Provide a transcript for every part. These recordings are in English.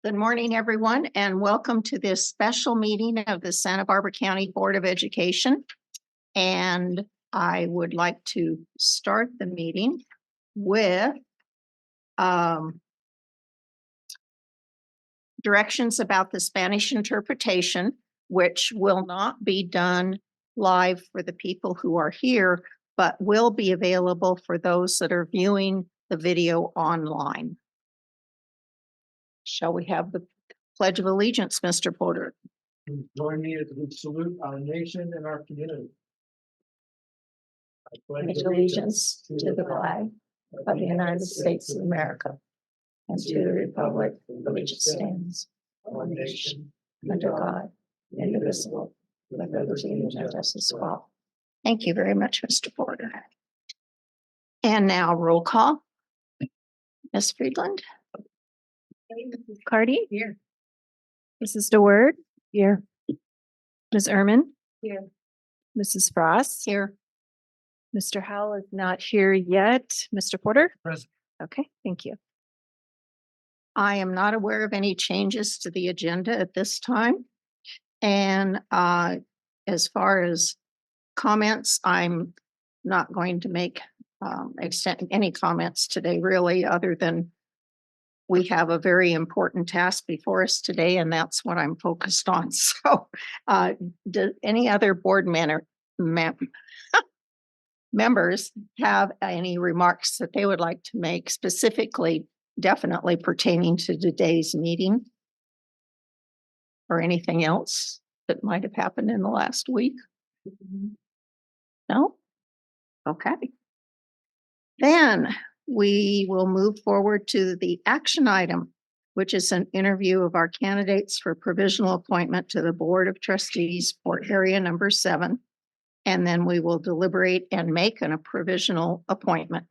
Good morning, everyone, and welcome to this special meeting of the Santa Barbara County Board of Education. And I would like to start the meeting with directions about the Spanish interpretation, which will not be done live for the people who are here, but will be available for those that are viewing the video online. Shall we have the Pledge of Allegiance, Mr. Porter? Join me as we salute our nation and our community. I Pledge allegiance to the flag of the United States of America and to the republic for which it stands, one nation, under God, indivisible, with liberty and justice for all. Thank you very much, Mr. Porter. And now roll call. Ms. Friedland. Cardy? Here. Mrs. DeWord? Here. Ms. Ehrman? Here. Mrs. Frost? Here. Mr. Howell is not here yet. Mr. Porter? Present. Okay, thank you. I am not aware of any changes to the agenda at this time. And as far as comments, I'm not going to make extend any comments today, really, other than we have a very important task before us today, and that's what I'm focused on. So do any other board members have any remarks that they would like to make, specifically, definitely pertaining to today's meeting or anything else that might have happened in the last week? No? Okay. Then we will move forward to the action item, which is an interview of our candidates for provisional appointment to the Board of Trustees for area number 7. And then we will deliberate and make a provisional appointment.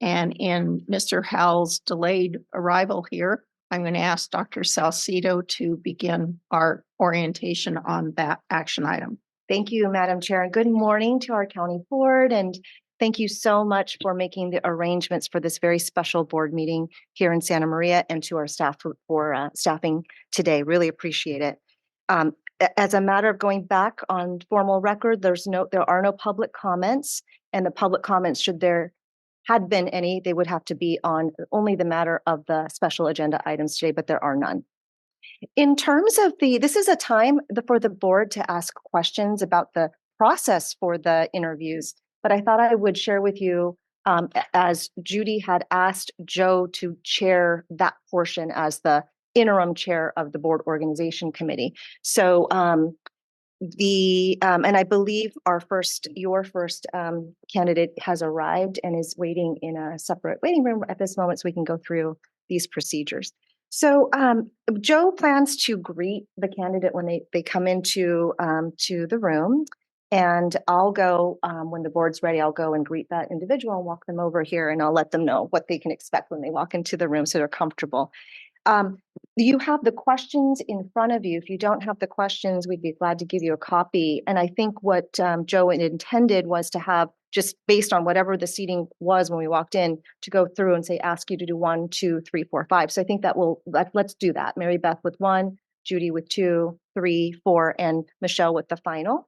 And in Mr. Howell's delayed arrival here, I'm going to ask Dr. Salcido to begin our orientation on that action item. Thank you, Madam Chair, and good morning to our county board. And thank you so much for making the arrangements for this very special board meeting here in Santa Maria, and to our staff for staffing today. Really appreciate it. As a matter of going back on formal record, there are no public comments, and the public comments, should there had been any, they would have to be on only the matter of the special agenda items today, but there are none. In terms of this is a time for the board to ask questions about the process for the interviews, but I thought I would share with you, as Judy had asked Joe to chair that portion as the interim chair of the board organization committee. So and I believe your first candidate has arrived and is waiting in a separate waiting room at this moment, so we can go through these procedures. So Joe plans to greet the candidate when they come into to the room, and I'll go when the board's ready. I'll go and greet that individual and walk them over here, and I'll let them know what they can expect when they walk into the room, so they're comfortable. You have the questions in front of you. If you don't have the questions, we'd be glad to give you a copy. And I think what Joe intended was to have, just based on whatever the seating was when we walked in, to go through and say, ask you to do 1, 2, 3, 4, 5. So I think that let's do that. Mary Beth with 1, Judy with 2, 3, 4, and Michelle with the final.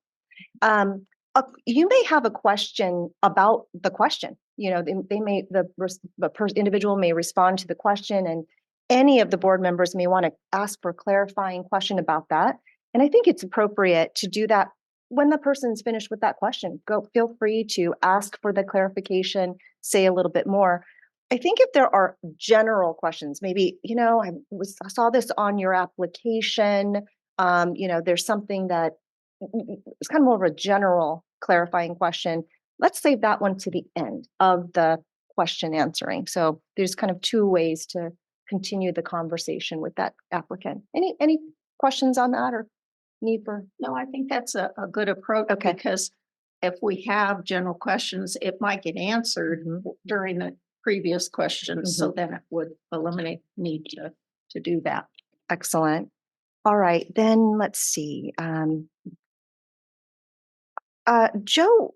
You may have a question about the question. You know, the individual may respond to the question, and any of the board members may want to ask for a clarifying question about that. And I think it's appropriate to do that when the person's finished with that question. Feel free to ask for the clarification, say a little bit more. I think if there are general questions, maybe, I saw this on your application, there's something that it's kind of more of a general clarifying question. Let's save that one to the end of the question answering. So there's kind of 2 ways to continue the conversation with that applicant. Any questions on that, or need for? No, I think that's a good approach. Okay. Because if we have general questions, it might get answered during the previous questions. So then it would eliminate need to do that. Excellent. All right, then let's see. Joe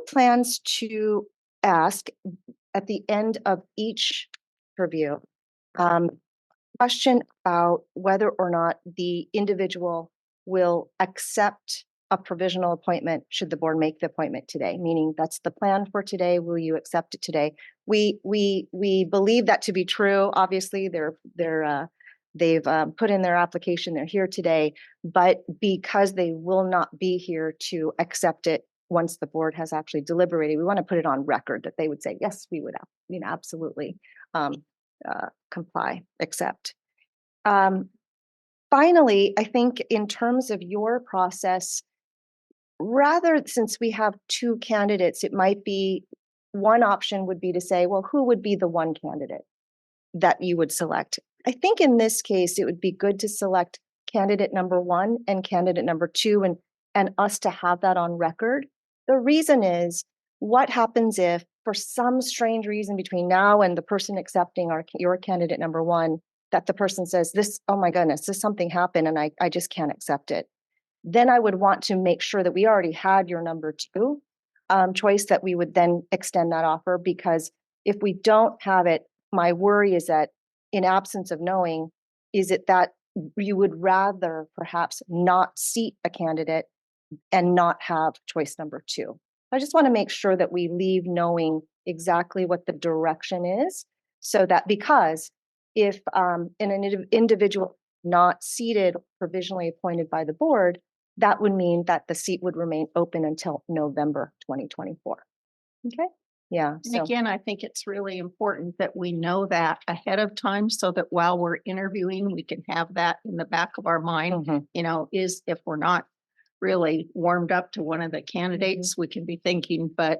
plans to ask at the end of each review, question about whether or not the individual will accept a provisional appointment should the board make the appointment today, meaning that's the plan for today. Will you accept it today? We believe that to be true. Obviously, they've put in their application. They're here today, but because they will not be here to accept it once the board has actually deliberated, we want to put it on record that they would say, yes, we would, absolutely comply, accept. Finally, I think in terms of your process, rather, since we have two candidates, it might be one option would be to say, well, who would be the one candidate that you would select? I think in this case, it would be good to select candidate number one and candidate number two and us to have that on record. The reason is, what happens if for some strange reason between now and the person accepting your candidate number one, that the person says this, oh my goodness, this something happened and I just can't accept it. Then I would want to make sure that we already had your number two choice, that we would then extend that offer, because if we don't have it, my worry is that in absence of knowing, is it that you would rather perhaps not seat a candidate and not have choice number two. I just want to make sure that we leave knowing exactly what the direction is, so that because if in an individual not seated, provisionally appointed by the board, that would mean that the seat would remain open until November 2024. Okay. Yeah. And again, I think it's really important that we know that ahead of time so that while we're interviewing, we can have that in the back of our mind. Is if we're not really warmed up to one of the candidates, we can be thinking, but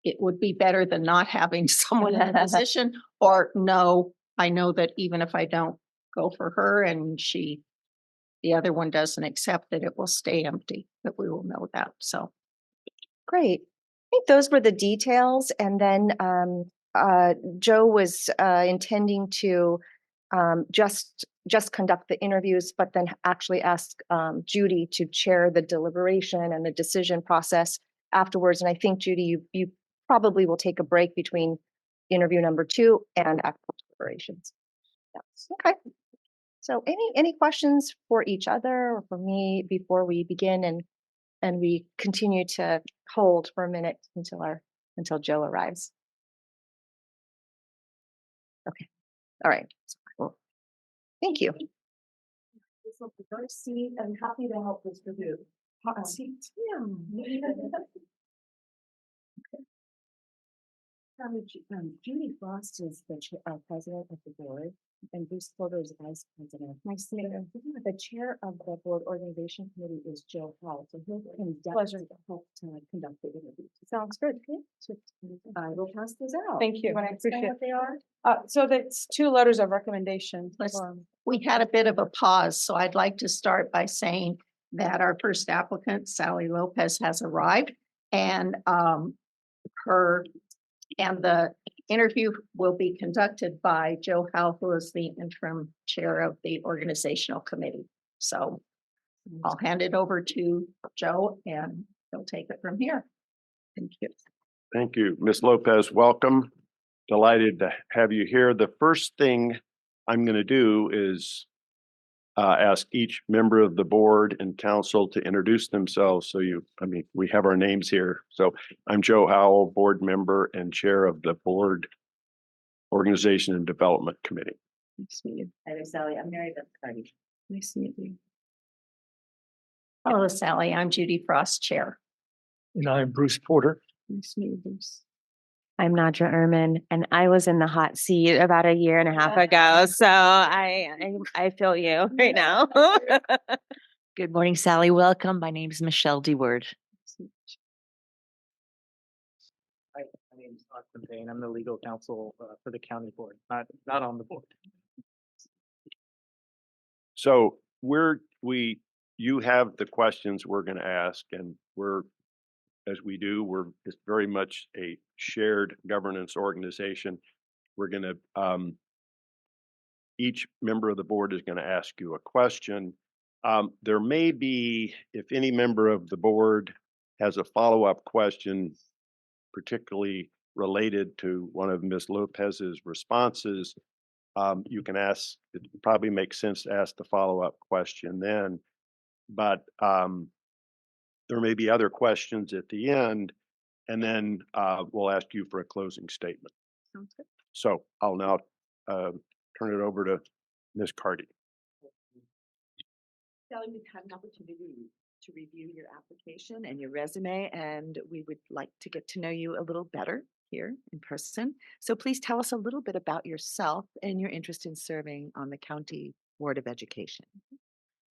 it would be better than not having someone in a position, or no, I know that even if I don't go for her and the other one doesn't accept it, it will stay empty, but we will know that. So. Great. I think those were the details. And then Joe was intending to just conduct the interviews, but then actually ask Judy to chair the deliberation and the decision process afterwards. And I think, Judy, you probably will take a break between interview number two and actual deliberations. Yes. Okay. So any questions for each other or for me before we begin and we continue to hold for a minute until Joe arrives? Okay. All right. Cool. Thank you. This will be very sweet. I'm happy to help distribute. Hot seat. Judy Frost is the president of the board, and Bruce Porter is vice president. Nice to meet you. The chair of the board organization committee is Joe Hall, so he'll pleasure to help to conduct the interview. Sounds good. Okay. So I will pass those out. Thank you. Want to explain what they are? So that's 2 letters of recommendation. We had a bit of a pause, so I'd like to start by saying that our first applicant, Sally Lopez, has arrived, and the interview will be conducted by Joe Howe, who is the interim chair of the organizational committee. So I'll hand it over to Joe and he'll take it from here. Thank you. Thank you, Ms. Lopez. Welcome. Delighted to have you here. The first thing I'm going to do is ask each member of the board and council to introduce themselves. So we have our names here. So I'm Joe Howell, board member and chair of the board organization and development committee. Nice to meet you. Hello, Sally. I'm Mary Beth Cardi. Nice to meet you. Hello, Sally. I'm Judy Frost, chair. And I'm Bruce Porter. Nice to meet you, Bruce. I'm Nadja Ehrman, and I was in the hot seat about 1.5 years ago. So I feel you right now. Good morning, Sally. Welcome. My name is Michelle DeWord. Hi, my name is Austin Payne. I'm the legal counsel for the county board, not on the board. So you have the questions we're going to ask, and it's very much a shared governance organization. We're going to, each member of the board is going to ask you a question. There may be, if any member of the board has a follow-up question, particularly related to one of Ms. Lopez's responses, you can ask, it probably makes sense to ask the follow-up question then. But there may be other questions at the end, and then we'll ask you for a closing statement. Sounds good. So I'll now turn it over to Ms. Cardy. Sally, we've had an opportunity to review your application and your resume, and we would like to get to know you a little better here in person. So please tell us a little bit about yourself and your interest in serving on the County Board of Education.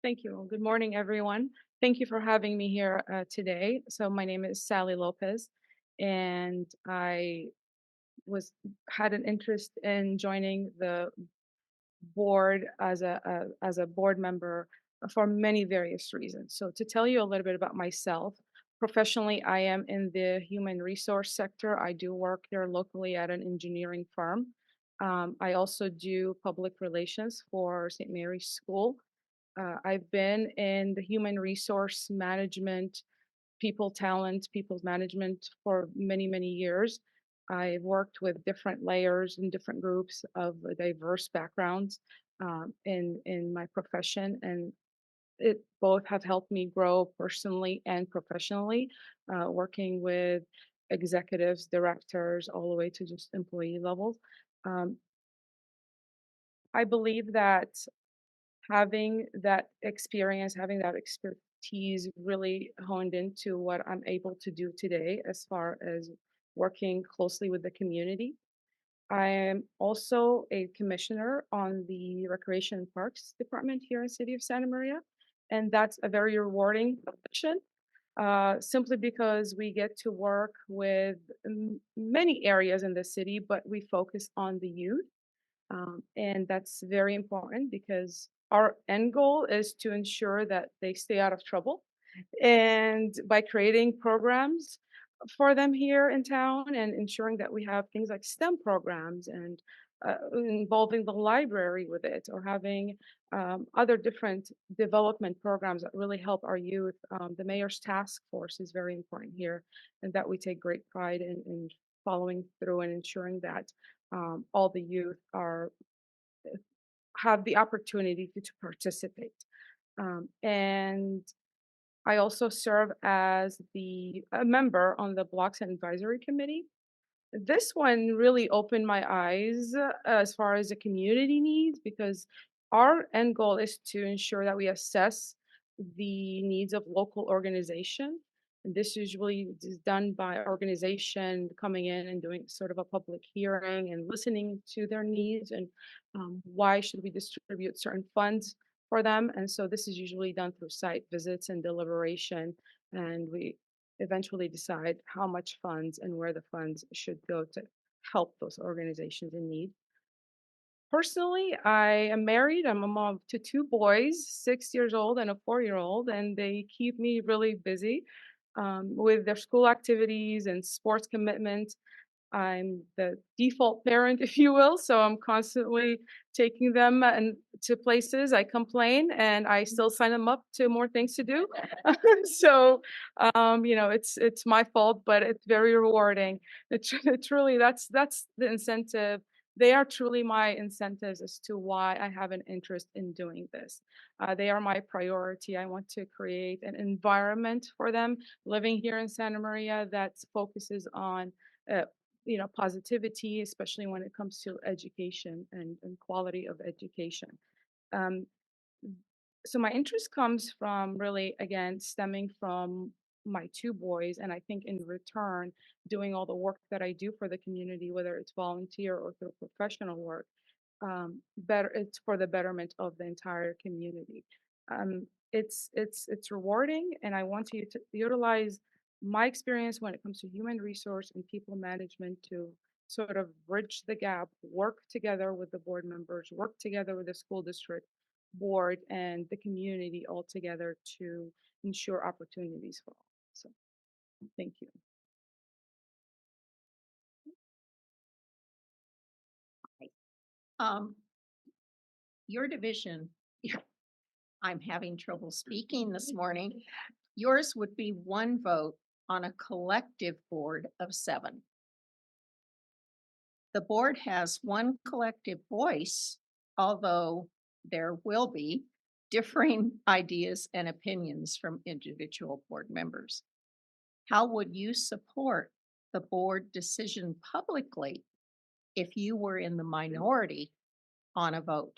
Thank you. Good morning, everyone. Thank you for having me here today. So my name is Sally Lopez, and I had an interest in joining the board as a board member for many various reasons. So to tell you a little bit about myself, professionally, I am in the human resource sector. I do work here locally at an engineering firm. I also do public relations for St. Mary's School. I've been in the human resource management, people's management for many, many years. I've worked with different layers and different groups of diverse backgrounds in my profession, and it both have helped me grow personally and professionally, working with executives, directors, all the way to just employee levels. Um, I believe that having that experience, having that expertise really honed into what I'm able to do today as far as working closely with the community. I am also a commissioner on the Recreation and Parks Department here in the city of Santa Maria, and that's a very rewarding position. Simply because we get to work with many areas in the city, but we focus on the youth. And that's very important because our end goal is to ensure that they stay out of trouble. And by creating programs for them here in town and ensuring that we have things like STEM programs and involving the library with it, or having other different development programs that really help our youth. The mayor's task force is very important here, and that we take great pride in following through and ensuring that all the youth have the opportunity to participate. And I also serve as a member on the Blocks and Advisory Committee. This one really opened my eyes as far as the community needs, because our end goal is to ensure that we assess the needs of local organization. And this usually is done by organization coming in and doing sort of a public hearing and listening to their needs and why should we distribute certain funds for them. And so this is usually done through site visits and deliberation. And we eventually decide how much funds and where the funds should go to help those organizations in need. Personally, I am married. I'm a mom to two boys, 6 years old and a 4-year-old, and they keep me really busy with their school activities and sports commitments. I'm the default parent, if you will, so I'm constantly taking them and to places. I complain, and I still sign them up to more things to do. So, it's my fault, but it's very rewarding. It's really that's the incentive. They are truly my incentives as to why I have an interest in doing this. They are my priority. I want to create an environment for them living here in Santa Maria that focuses on uh, positivity, especially when it comes to education and quality of education. Um, so my interest comes from really, again, stemming from my two boys, and I think in return, doing all the work that I do for the community, whether it's volunteer or through professional work, it's for the betterment of the entire community. It's rewarding, and I want to utilize my experience when it comes to human resource and people management to sort of bridge the gap, work together with the board members, work together with the school district board and the community all together to ensure opportunities for all. So thank you. Um, your division, I'm having trouble speaking this morning. Yours would be one vote on a collective board of 7. the board has one collective voice, although there will be differing ideas and opinions from individual board members. How would you support the board decision publicly if you were in the minority on a vote?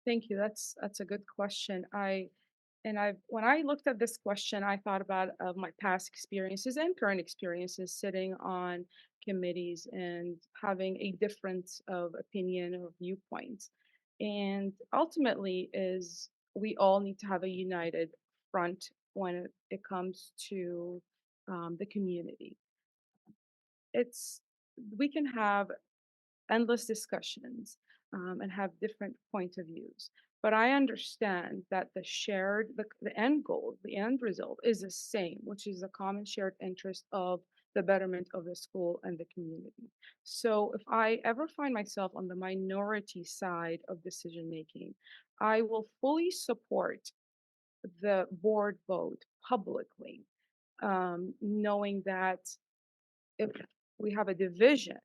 Thank you. That's a good question. When I looked at this question, I thought about my past experiences and current experiences sitting on committees and having a difference of opinion or viewpoints. And ultimately is we all need to have a united front when it comes to the community. It's we can have endless discussions and have different points of views. But I understand that the end goal, the end result is the same, which is the common shared interest of the betterment of the school and the community. So if I ever find myself on the minority side of decision making, I will fully support the board vote publicly, knowing that if we have a division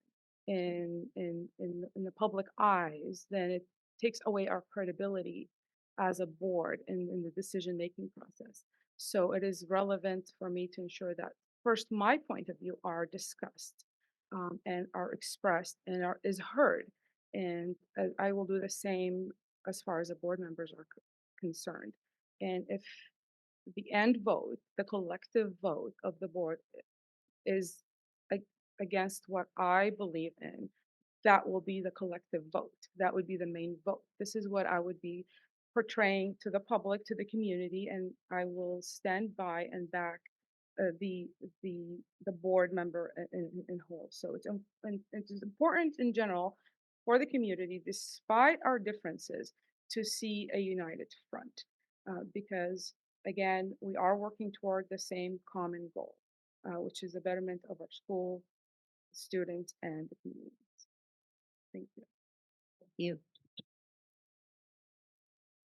in the public eyes, then it takes away our credibility as a board in the decision making process. So it is relevant for me to ensure that first my point of view are discussed and are expressed and is heard. And I will do the same as far as the board members are concerned. And if the end vote, the collective vote of the board is against what I believe in, that will be the collective vote. That would be the main vote. This is what I would be portraying to the public, to the community, and I will stand by and back the the board member in whole. So it is important in general for the community, despite our differences, to see a united front, because again, we are working toward the same common goal, which is the betterment of our school, students, and the community. Thank you. You.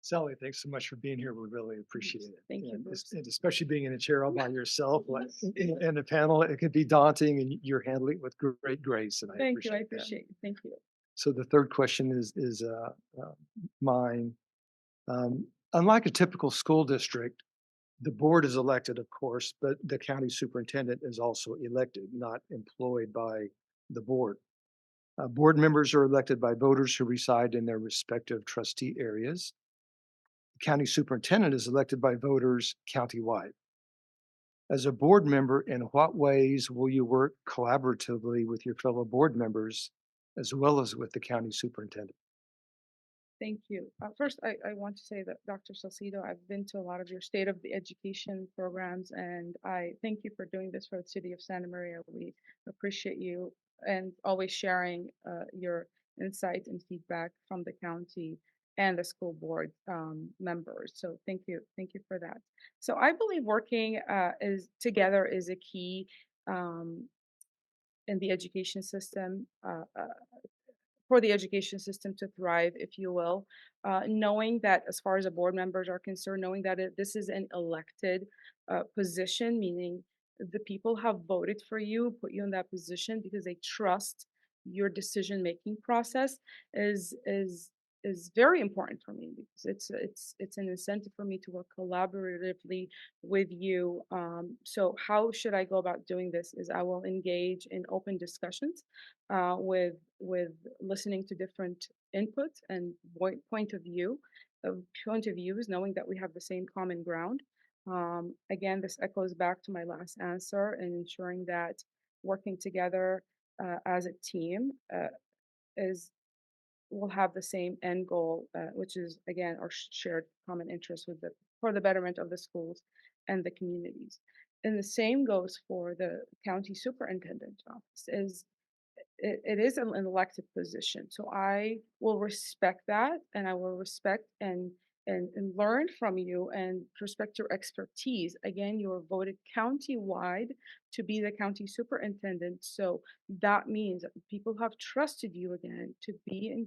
Sally, thanks so much for being here. We really appreciate it. Thank you, And Bruce. and especially being in a chair all by yourself, like in a panel, it could be daunting and you're handling it with great grace. And I Thank you. I appreciate that. appreciate it. Thank you. So the third question is mine. Unlike a typical school district, the board is elected, of course, but the county superintendent is also elected, not employed by the board. Board members are elected by voters who reside in their respective trustee areas. The county superintendent is elected by voters countywide. As a board member, in what ways will you work collaboratively with your fellow board members as well as with the county superintendent? Thank you. First, I want to say that Dr. Salcido, I've been to a lot of your state of the education programs, and I thank you for doing this for the city of Santa Maria. We appreciate you and always sharing your insight and feedback from the county and the school board members. So thank you for that. So I believe working is together is a key in the education system. For the education system to thrive, if you will, knowing that as far as the board members are concerned, knowing that this is an elected position, meaning the people have voted for you, put you in that position because they trust your decision making process is very important for me because it's an incentive for me to work collaboratively with you. So how should I go about doing this? Is I will engage in open discussions with listening to different inputs and point of views, knowing that we have the same common ground. Again, this echoes back to my last answer and ensuring that working together as a team is will have the same end goal, which is again our shared common interest with the for the betterment of the schools and the communities. And the same goes for the county superintendent office. It is an elected position. So I will respect that and I will respect and learn from you and respect your expertise. Again, you are voted county-wide to be the county superintendent. So that means that people have trusted you again to be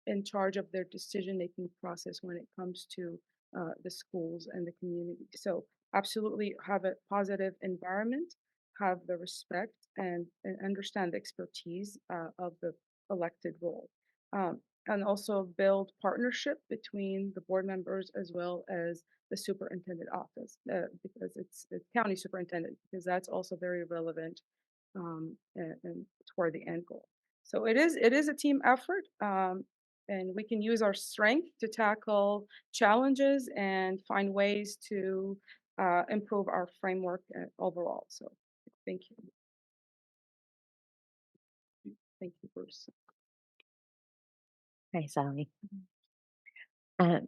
in charge of their decision-making process when it comes to the schools and the community. So absolutely have a positive environment, have the respect and understand the expertise of the elected role. And also build partnership between the board members as well as the superintendent office, because it's county superintendent, because that's also very relevant and toward the end goal. So it is a team effort, and we can use our strength to tackle challenges and find ways to improve our framework overall. So thank you. Thank you, Bruce. Hi, Sally.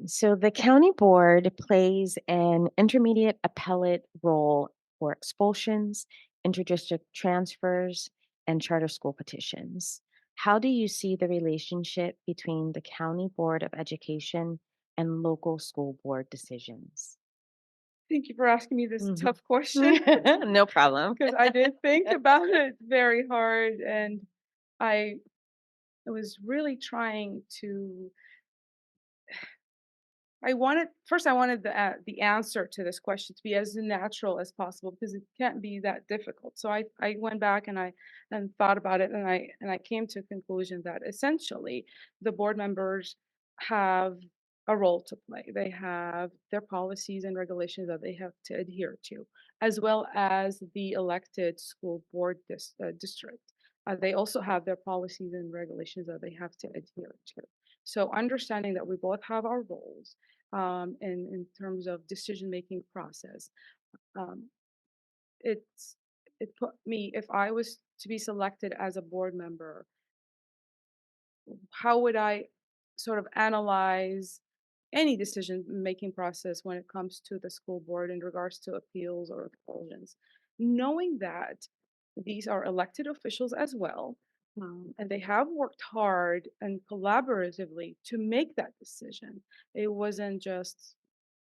So the county board plays an intermediate appellate role for expulsions, interdistrict transfers, and charter school petitions. How do you see the relationship between the county board of education and local school board decisions? Thank you for asking me this Mhm. tough question, No problem. because I did think about it very hard, and I was really trying to. I wanted the answer to this question to be as natural as possible, because it can't be that difficult. So I went back and I thought about it, and I came to a conclusion that essentially the board members have a role to play. They have their policies and regulations that they have to adhere to, as well as the elected school board district. They also have their policies and regulations that they have to adhere to. So understanding that we both have our roles in terms of decision-making process. Um, it's it put me, if I was to be selected as a board member, how would I sort of analyze any decision-making process when it comes to the school board in regards to appeals or expulsions, knowing that these are elected officials as well, and they have worked hard and collaboratively to make that decision. It wasn't just,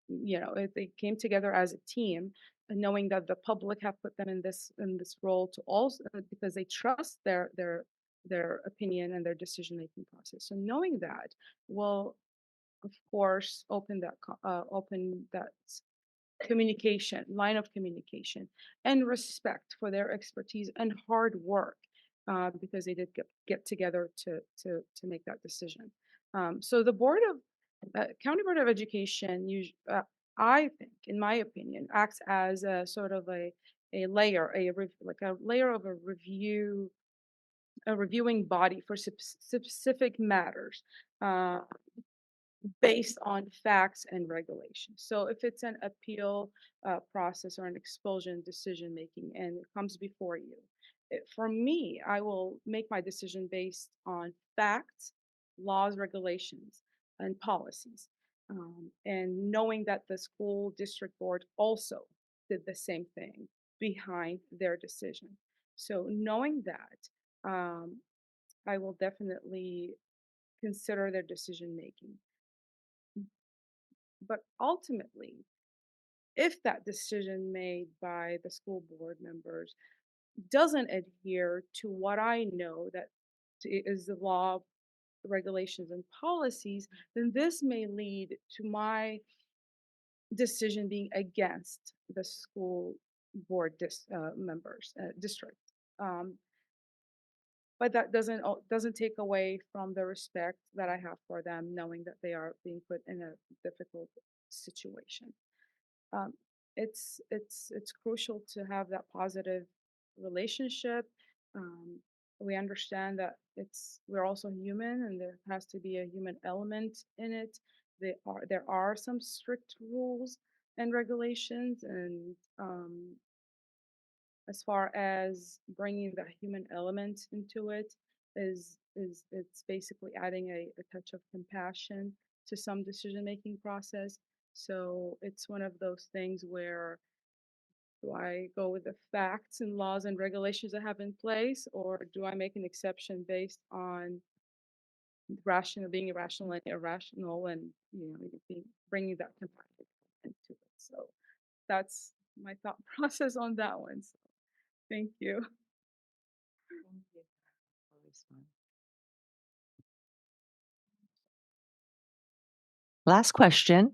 they came together as a team, and knowing that the public have put them in this role to also, because they trust their opinion and their decision making process. So knowing that will, of course, open that line of communication, and respect for their expertise and hard work, because they did get together to make that decision. So the county board of education, I think, in my opinion, acts as a sort of a layer, like a layer of a reviewing body for specific matters. Based on facts and regulations. So if it's an appeal process or an expulsion decision making and it comes before you, for me, I will make my decision based on facts, laws, regulations, and policies. And knowing that the school district board also did the same thing behind their decision. So knowing that, I will definitely consider their decision making. But ultimately, if that decision made by the school board members doesn't adhere to what I know that is the law, regulations, and policies, then this may lead to my decision being against the school board members district. Um, but that doesn't take away from the respect that I have for them, knowing that they are being put in a difficult situation. um, it's crucial to have that positive relationship. Um, we understand that we're also human, and there has to be a human element in it. There are some strict rules and regulations, and as far as bringing the human element into it, is it's basically adding a touch of compassion to some decision making process. So it's one of those things where, do I go with the facts and laws and regulations I have in place, or do I make an exception based on being irrational and irrational, and bringing that compassion into it? So that's my thought process on that one. So thank you. Last question.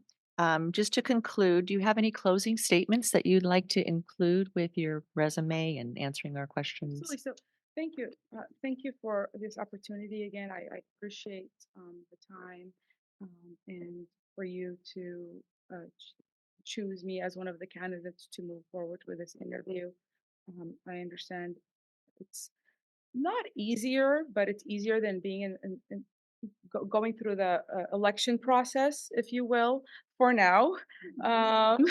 Just to conclude, do you have any closing statements that you'd like to include with your resume and answering our questions? Absolutely. So thank you. Thank you for this opportunity again. I appreciate the time and for you to choose me as one of the candidates to move forward with this interview. I understand it's not easier, but it's easier than being going through the election process, if you will, for now. Um,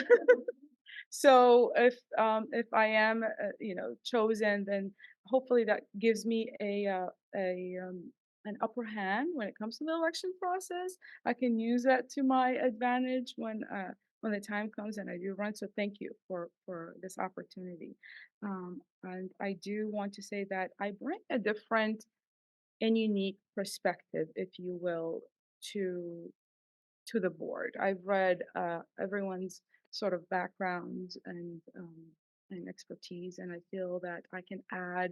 so if I am chosen, then hopefully that gives me a an upper hand when it comes to the election process. I can use that to my advantage when the time comes and I do run. So thank you for this opportunity. And I do want to say that I bring a different and unique perspective, if you will, to the board. I've read everyone's sort of backgrounds and expertise, and I feel that I can add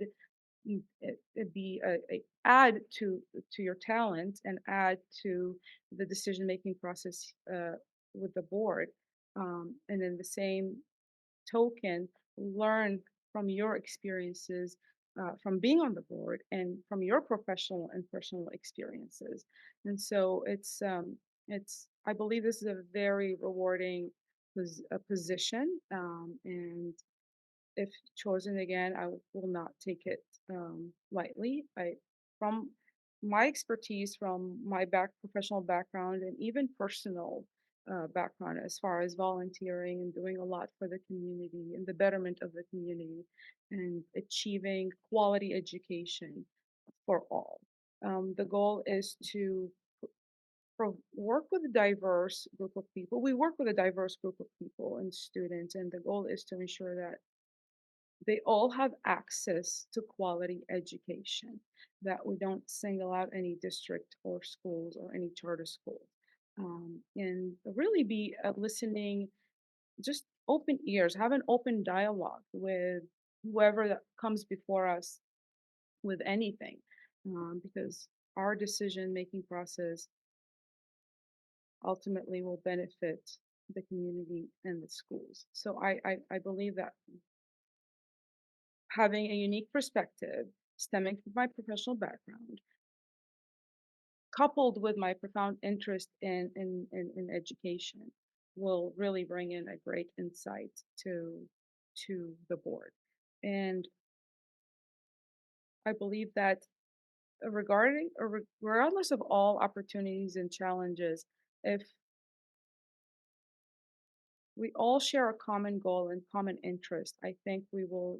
it be a add to your talent and add to the decision making process with the board. And in the same token, learn from your experiences from being on the board and from your professional and personal experiences. And so it's I believe this is a very rewarding position, and if chosen again, I will not take it lightly. From my expertise, from my professional background, and even personal background, as far as volunteering and doing a lot for the community and the betterment of the community, and achieving quality education for all. The goal is to work with a diverse group of people. We work with a diverse group of people and students, and the goal is to ensure that they all have access to quality education, that we don't single out any district or schools or any charter schools. And really be listening, just open ears, have an open dialogue with whoever that comes before us with anything, because our decision making process ultimately will benefit the community and the schools. So I believe that having a unique perspective stemming from my professional background, coupled with my profound interest in education, will really bring in a great insight to the board. And I believe that regardless of all opportunities and challenges, if we all share a common goal and common interest, I think we will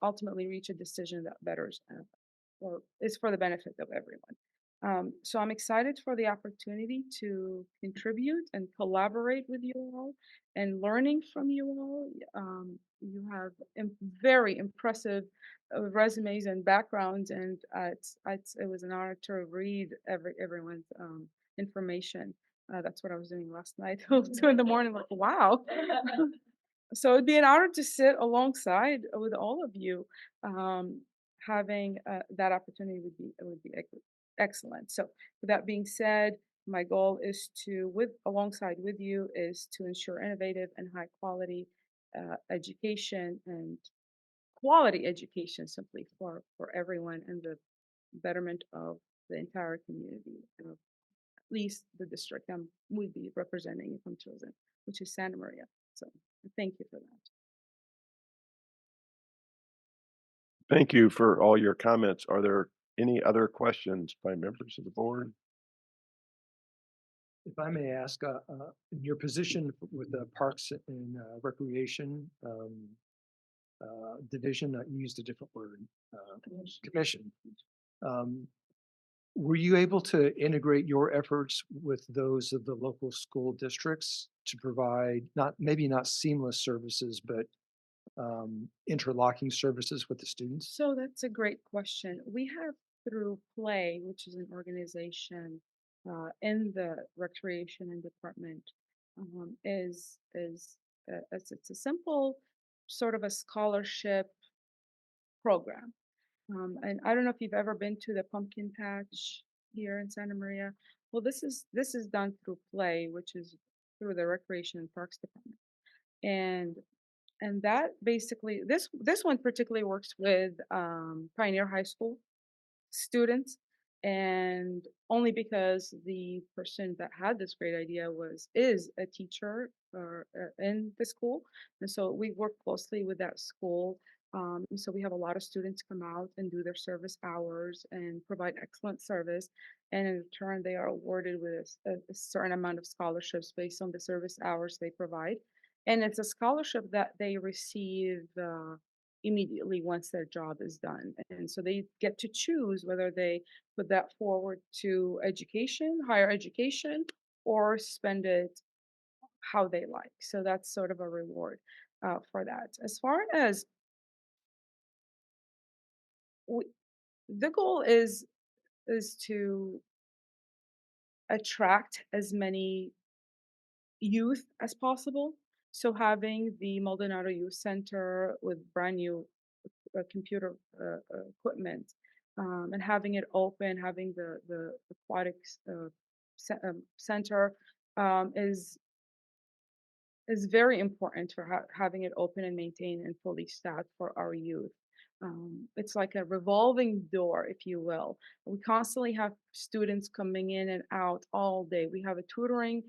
ultimately reach a decision that betters or is for the benefit of everyone. So I'm excited for the opportunity to contribute and collaborate with you all and learning from you all. You have very impressive resumes and backgrounds, and it was an honor to read everyone's information. That's what I was doing last night till 2 in the morning. Like, wow. So it'd be an honor to sit alongside with all of you. Um, Having that opportunity would be excellent. So with that being said, my goal is to, with alongside with you, is to ensure innovative and high quality education and quality education simply for everyone and the betterment of the entire community, of at least the district I would be representing if I'm chosen, which is Santa Maria. So thank you for that. Thank you for all your comments. Are there any other questions by members of the board? If I may ask, in your position with the Parks and Recreation Division, you used a different word, commission. Were you able to integrate your efforts with those of the local school districts to provide maybe not seamless services, but interlocking services with the students? So that's a great question. We have through Play, which is an organization in the recreation and department, it's a simple sort of a scholarship program. And I don't know if you've ever been to the pumpkin patch here in Santa Maria. Well, this is done through play, which is through the Recreation and Parks Department. And that basically this one particularly works with Pioneer High School students, and only because the person that had this great idea is a teacher in the school, and so we work closely with that school. And so we have a lot of students come out and do their service hours and provide excellent service, and in return they are awarded with a certain amount of scholarships based on the service hours they provide, and it's a scholarship that they receive immediately once their job is done. And so they get to choose whether they put that forward to education, higher education, or spend it how they like. So that's sort of a reward for that. As far as we, the goal is to attract as many youth as possible. So having the Maldonado Youth Center with brand new computer equipment, and having it open, having the aquatics center is very important for having it open and maintained and fully staffed for our youth. It's like a revolving door, if you will. We constantly have students coming in and out all day. We have a tutoring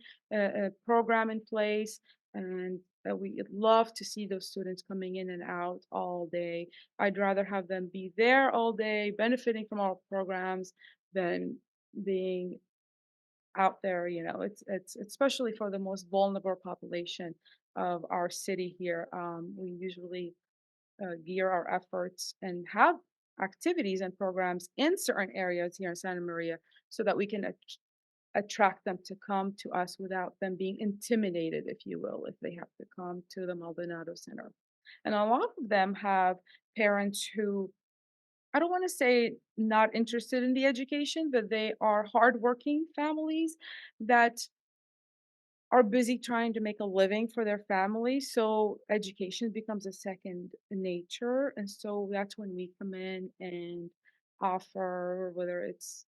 program in place, and we love to see those students coming in and out all day. I'd rather have them be there all day, benefiting from our programs, than being out there. It's especially for the most vulnerable population of our city here. We usually gear our efforts and have activities and programs in certain areas here in Santa Maria so that we can attract them to come to us without them being intimidated, if you will, if they have to come to the Maldonado Center. And a lot of them have parents who, I don't want to say not interested in the education, but they are hardworking families that are busy trying to make a living for their family. So education becomes a second nature. And so that's when we come in and offer, whether it's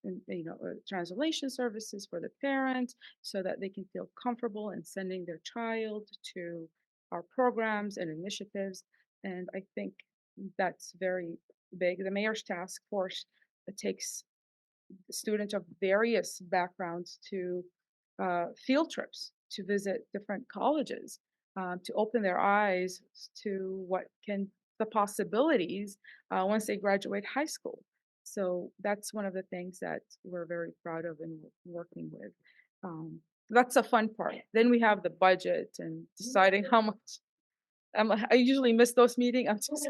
translation services for the parent so that they can feel comfortable in sending their child to our programs and initiatives. And I think that's very big. The mayor's task force takes students of various backgrounds to field trips to visit different colleges, to open their eyes to what can the possibilities once they graduate high school. So that's one of the things that we're very proud of and working with. Um, that's a fun part. Then we have the budget and deciding how much. I usually miss those meetings. I'm just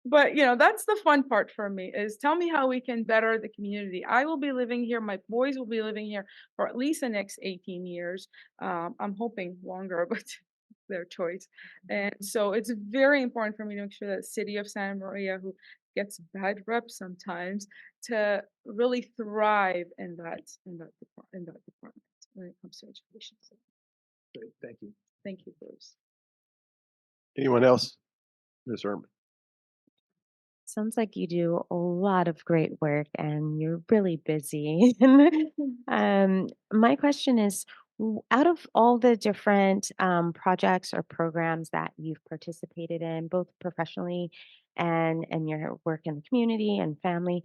But, that's the fun part for me is tell me how we can better the community. I will be living here. My boys will be living here for at least the next 18 years. I'm hoping longer, but their choice. And so it's very important for me to make sure that the city of Santa Maria, who gets bad rep sometimes, to really thrive in that department when it comes to education. So Great, thank you. thank you, Bruce. Anyone else? Ms. Ehrman? Sounds like you do a lot of great work and you're really busy. My question is, out of all the different projects or programs that you've participated in, both professionally and your work in the community and family,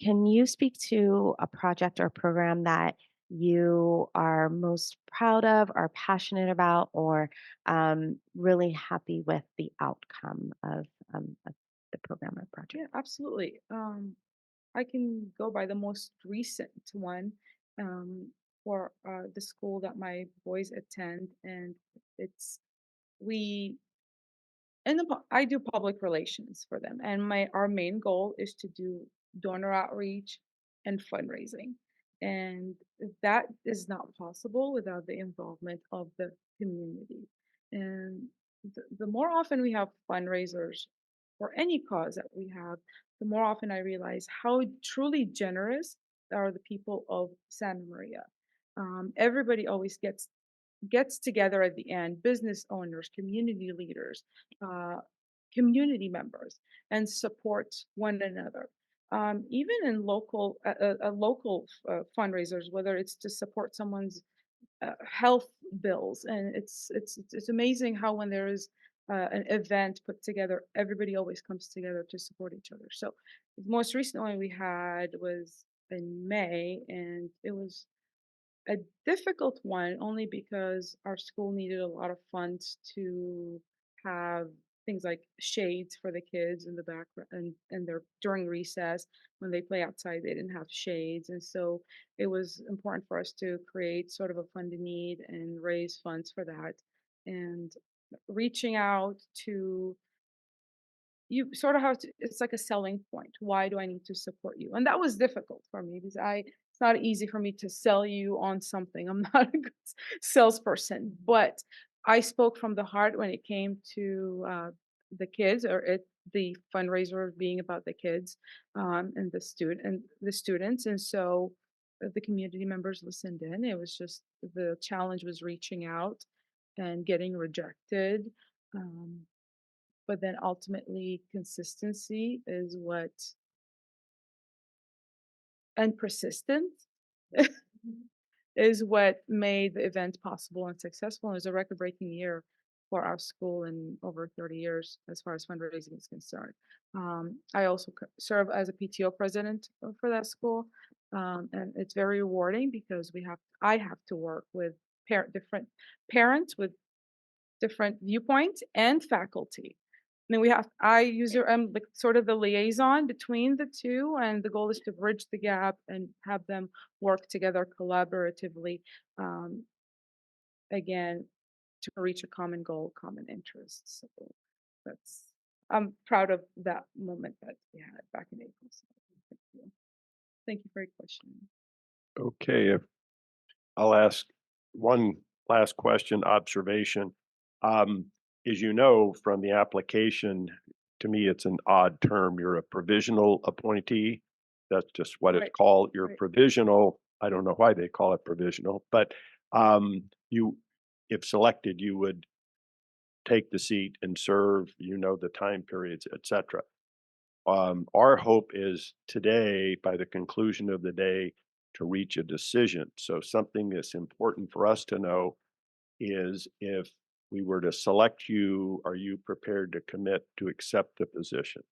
can you speak to a project or program that you are most proud of, or passionate about, or really happy with the outcome of the program or project? Yeah, absolutely. I can go by the most recent one um, for the school that my boys attend, and it's we I do public relations for them, and my our main goal is to do donor outreach and fundraising, and that is not possible without the involvement of the community. And the more often we have fundraisers for any cause that we have, the more often I realize how truly generous are the people of Santa Maria. Everybody always gets together at the end, business owners, community leaders, uh, community members, and supports one another. even in local local fundraisers, whether it's to support someone's health bills, and it's amazing how when there is an event put together, everybody always comes together to support each other. So the most recent one we had was in May, and it was a difficult one only because our school needed a lot of funds to have things like shades for the kids in the back and their during recess when they play outside they didn't have shades, and so it was important for us to create sort of a fund in need and raise funds for that, and reaching out to you sort of have to, it's like a selling point. Why do I need to support you? And that was difficult for me because it's not easy for me to sell you on something. I'm not a good salesperson, but I spoke from the heart when it came to the kids, or the fundraiser being about the kids, and the students. And so the community members listened in. It was just the challenge was reaching out and getting rejected. Um, but then ultimately consistency is what, and persistence is what made the event possible and successful. It was a record-breaking year for our school in over 30 years as far as fundraising is concerned. I also serve as a PTO president for that school, and it's very rewarding because I have to work with different parents with different viewpoints and faculty. And I'm like sort of the liaison between the two, and the goal is to bridge the gap and have them work together collaboratively, um, again, to reach a common goal, common interests. So that's, I'm proud of that moment that we had back in April. So thank you. Thank you for your question. Okay, if I'll ask one last question, observation. Um, as you know, from the application, to me, it's an odd term. You're a provisional appointee. That's just what it's Right. called. You're Right. provisional. I don't know why they call it provisional, but you, if selected, you would take the seat and serve, the time periods, et cetera. Our hope is today, by the conclusion of the day, to reach a decision. So something that's important for us to know is if we were to select you, are you prepared to commit to accept the position?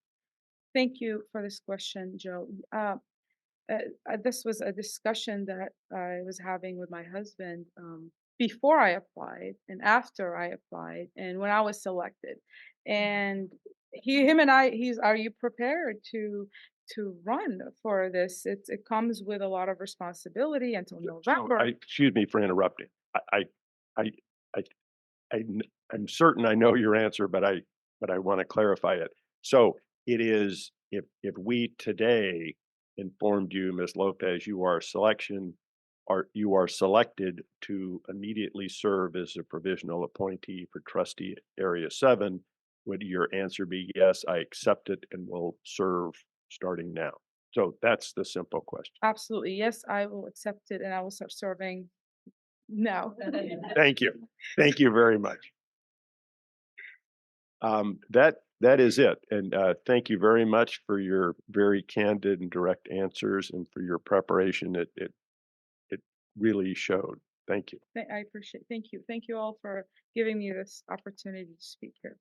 Thank you for this question, Joe. This was a discussion that I was having with my husband, before I applied and after I applied and when I was selected. And him and are you prepared to run for this? It comes with a lot of responsibility until So, November. excuse me for interrupting. I, I, I, I'm certain I know your answer, but I want to clarify it. So it is, if we today informed you, Ms. Lopez, you are selected to immediately serve as a provisional appointee for trustee area 7, would your answer be yes, I accept it and will serve starting now? So that's the simple question. Absolutely. Yes, I will accept it and I will start serving now. Thank you. Thank you very much. That is it. And thank you very much for your very candid and direct answers and for your preparation. It really showed. Thank you. I appreciate. Thank you. Thank you all for giving me this opportunity to speak here.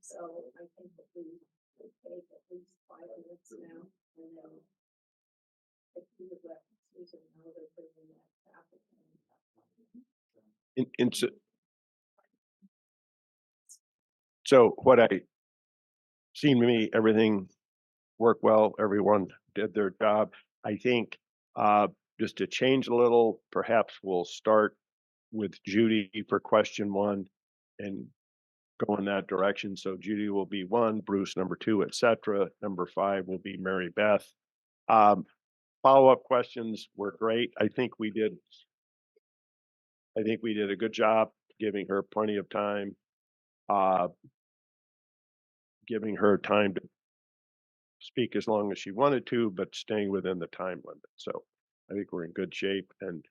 So I think that we would take at least 5 minutes now and then if you would let Susan know they're bringing that applicant. So what I seemed to me, everything worked well. Everyone did their job. I think just to change a little, perhaps we'll start with Judy for question 1 and go in that direction. So Judy will be 1, Bruce number 2, et cetera. Number 5 will be Mary Beth. Follow-up questions were great. I think we did a good job giving her plenty of time, uh, giving her time to speak as long as she wanted to, but staying within the time limit. So I think we're in good shape, and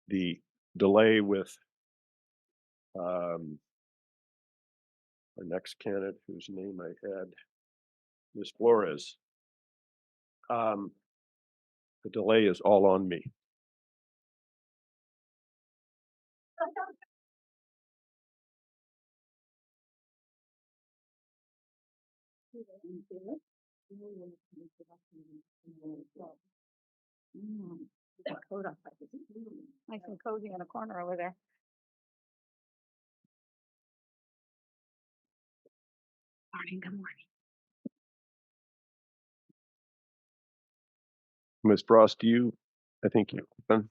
the delay with our next candidate, whose name I had, Ms. Flores, the delay is all on me. That coat off. Nice and cozy in a corner over there. Morning, good morning. Ms. Frost, I think you open.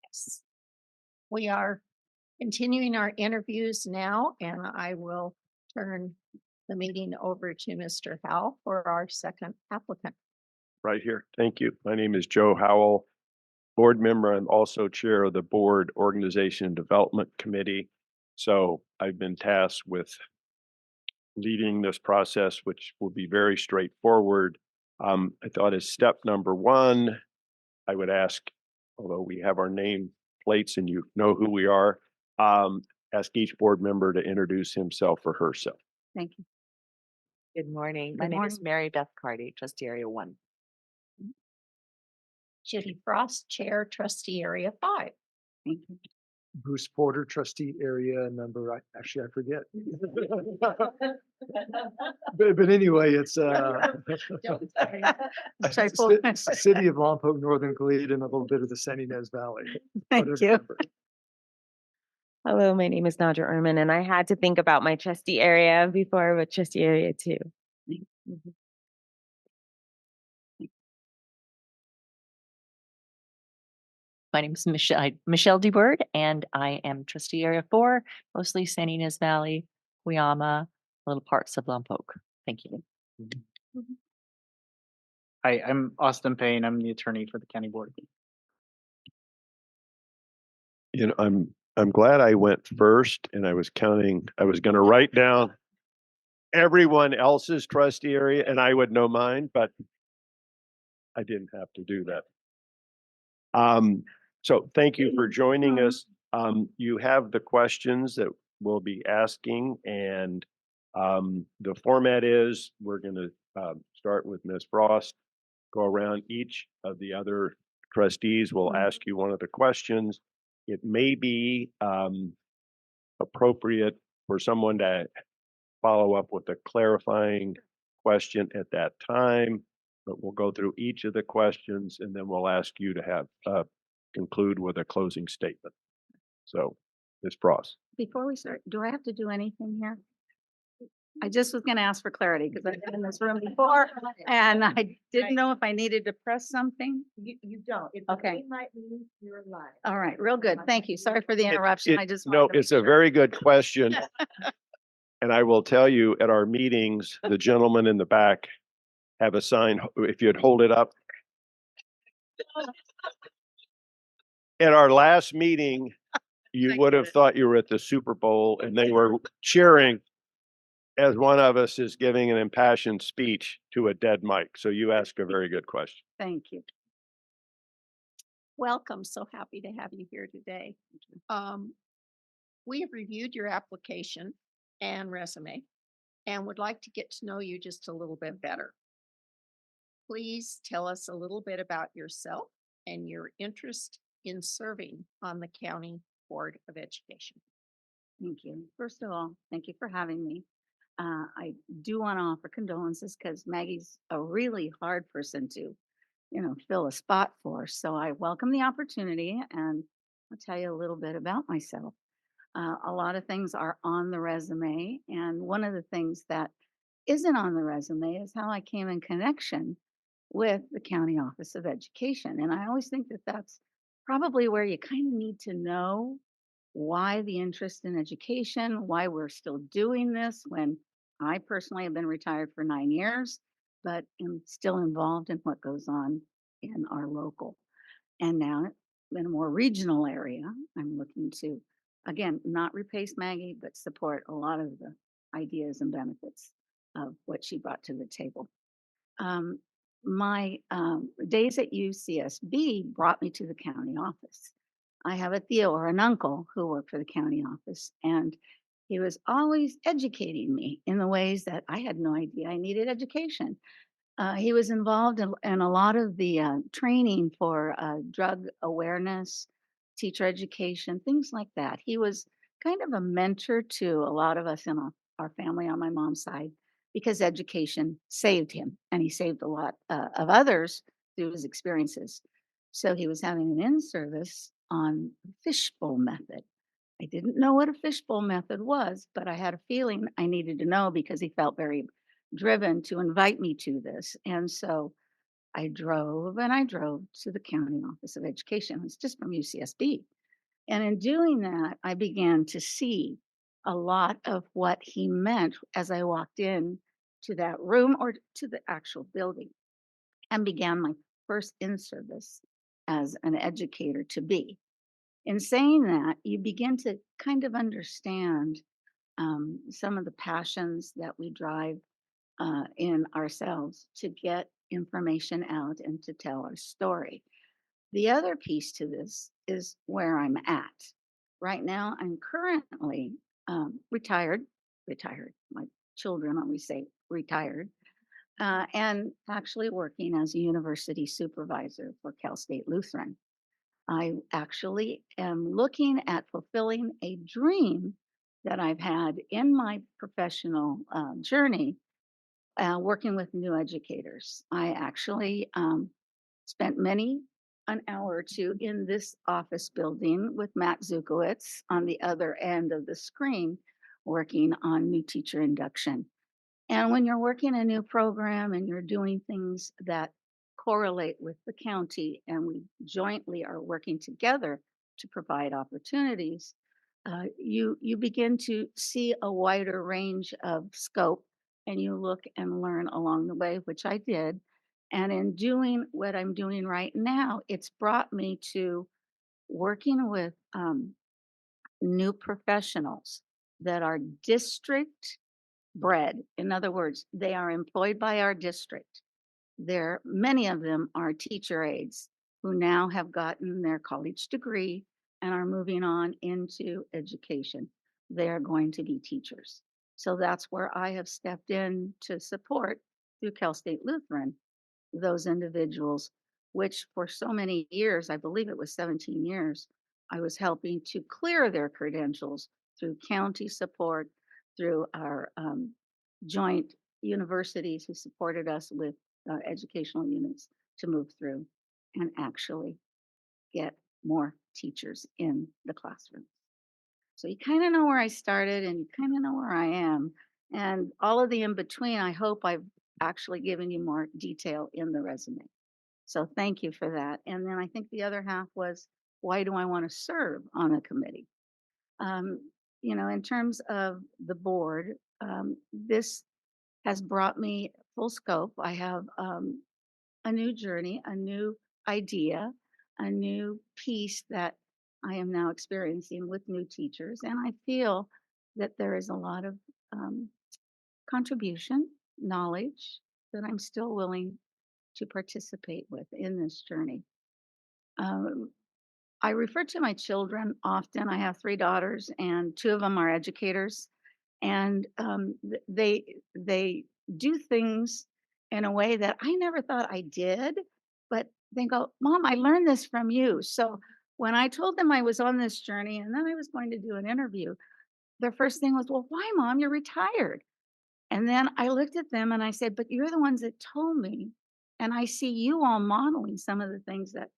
Yes. We are continuing our interviews now, and I will turn the meeting over to Mr. Howell for our second applicant. Right here. Thank you. My name is Joe Howell, board member. I'm also chair of the board organization and development committee. So I've been tasked with leading this process, which will be very straightforward. I thought as step number one, I would ask, although we have our name plates and you know who we are, ask each board member to introduce himself or herself. Thank you. Good morning. My Good name is morning. Mary Beth Cardy, trustee area 1. Judy Frost, Chair, Trustee Area 5. Thank you. Bruce Porter, trustee area number, I forget. But anyway, it's Sorry, full- City of Lompoc, Northern Glebe, and a little bit of the San Ynez Valley. Thank Whatever you. number. Hello, my name is Nadja Erman, and I had to think about my trustee area before with trustee area 2. My name is Michelle DeBird, and I am trustee area 4, mostly San Ynez Valley, Cuyama, little parts of Lompoc. Thank you. Hi, I'm Austin Payne. I'm the attorney for the county board. You know, I'm glad I went first, and I was going to write down everyone else's trustee area and I would know mine, but I didn't have to do that. So thank you for joining us. You have the questions that we'll be asking, and the format is we're going to start with Ms. Frost, go around each of the other trustees will ask you one of the questions. It may be appropriate for someone to follow up with a clarifying question at that time, but we'll go through each of the questions and then we'll ask you to have conclude with a closing statement. So, Ms. Frost. Before we start, do I have to do anything here? I just was gonna ask for clarity because I've been in this room before and I didn't know if I needed to press something. You don't. It's Okay. might mean you're live. All right, real good. Thank you. Sorry for the interruption. I just. No, wanted to it's make a sure. very good question. And I will tell you at our meetings, the gentleman in the back have a sign, if you'd hold it up. At our last meeting, you would have thought you were at the Super Bowl and they were cheering as one of us is giving an impassioned speech to a dead mic. So you ask a very good question. Thank you. Welcome. So happy to have you here today. We have reviewed your application and resume and would like to get to know you just a little bit better. Please tell us a little bit about yourself and your interest in serving on the County Board of Education. Thank you. First of all, thank you for having me. I do want to offer condolences because Maggie's a really hard person to, fill a spot for. So I welcome the opportunity and I'll tell you a little bit about myself. A lot of things are on the resume, and one of the things that isn't on the resume is how I came in connection with the County Office of Education. And I always think that that's probably where you kind of need to know why the interest in education, why we're still doing this when I personally have been retired for 9 years, but am still involved in what goes on in our local. And now in a more regional area, I'm looking to again, not replace Maggie, but support a lot of the ideas and benefits of what she brought to the table. Um, my days at UCSB brought me to the county office. I have a Theo or an uncle who worked for the county office, and he was always educating me in the ways that I had no idea I needed education. He was involved in a lot of the training for drug awareness, teacher education, things like that. He was kind of a mentor to a lot of us in our family on my mom's side because education saved him and he saved a lot of others through his experiences. So he was having an in service on the fishbowl method. I didn't know what a fishbowl method was, but I had a feeling I needed to know because he felt very driven to invite me to this. And so I drove to the County Office of Education. It's just from UCSB. And in doing that, I began to see a lot of what he meant as I walked in to that room or to the actual building and began my first in service as an educator to be. In saying that, you begin to kind of understand some of the passions that we drive in ourselves to get information out and to tell our story. The other piece to this is where I'm at. Right now, I'm currently retired, retired. My children always say retired, and actually working as a university supervisor for Cal State Lutheran. I actually am looking at fulfilling a dream that I've had in my professional journey working with new educators. I actually spent many an hour or two in this office building with Matt Zukowitz on the other end of the screen, working on new teacher induction. And when you're working a new program and you're doing things that correlate with the county, and we jointly are working together to provide opportunities, you begin to see a wider range of scope, and you look and learn along the way, which I did. And in doing what I'm doing right now, it's brought me to working with new professionals that are district bred. In other words, they are employed by our district. Many of them are teacher aides who now have gotten their college degree and are moving on into education. They are going to be teachers. So that's where I have stepped in to support through Cal State Lutheran those individuals, which for so many years, I believe it was 17 years, I was helping to clear their credentials through county support, through our joint universities who supported us with educational units to move through and actually get more teachers in the classroom. So you kind of know where I started and you kind of know where I am. And all of the in between, I hope I've actually given you more detail in the resume. So thank you for that. And then I think the other half was, why do I want to serve on a committee? Um, in terms of the board, this has brought me full scope. I have a new journey, a new idea, a new piece that I am now experiencing with new teachers. And I feel that there is a lot of um, contribution, knowledge that I'm still willing to participate with in this journey. Um, I refer to my children often. I have three daughters, and two of them are educators, and they do things in a way that I never thought I did. But they go, "Mom, I learned this from you." So when I told them I was on this journey and then I was going to do an interview, their first thing was, "Well, why, Mom? You're retired." And then I looked at them and I said, "But you're the ones that told me, and I see you all modeling some of the things that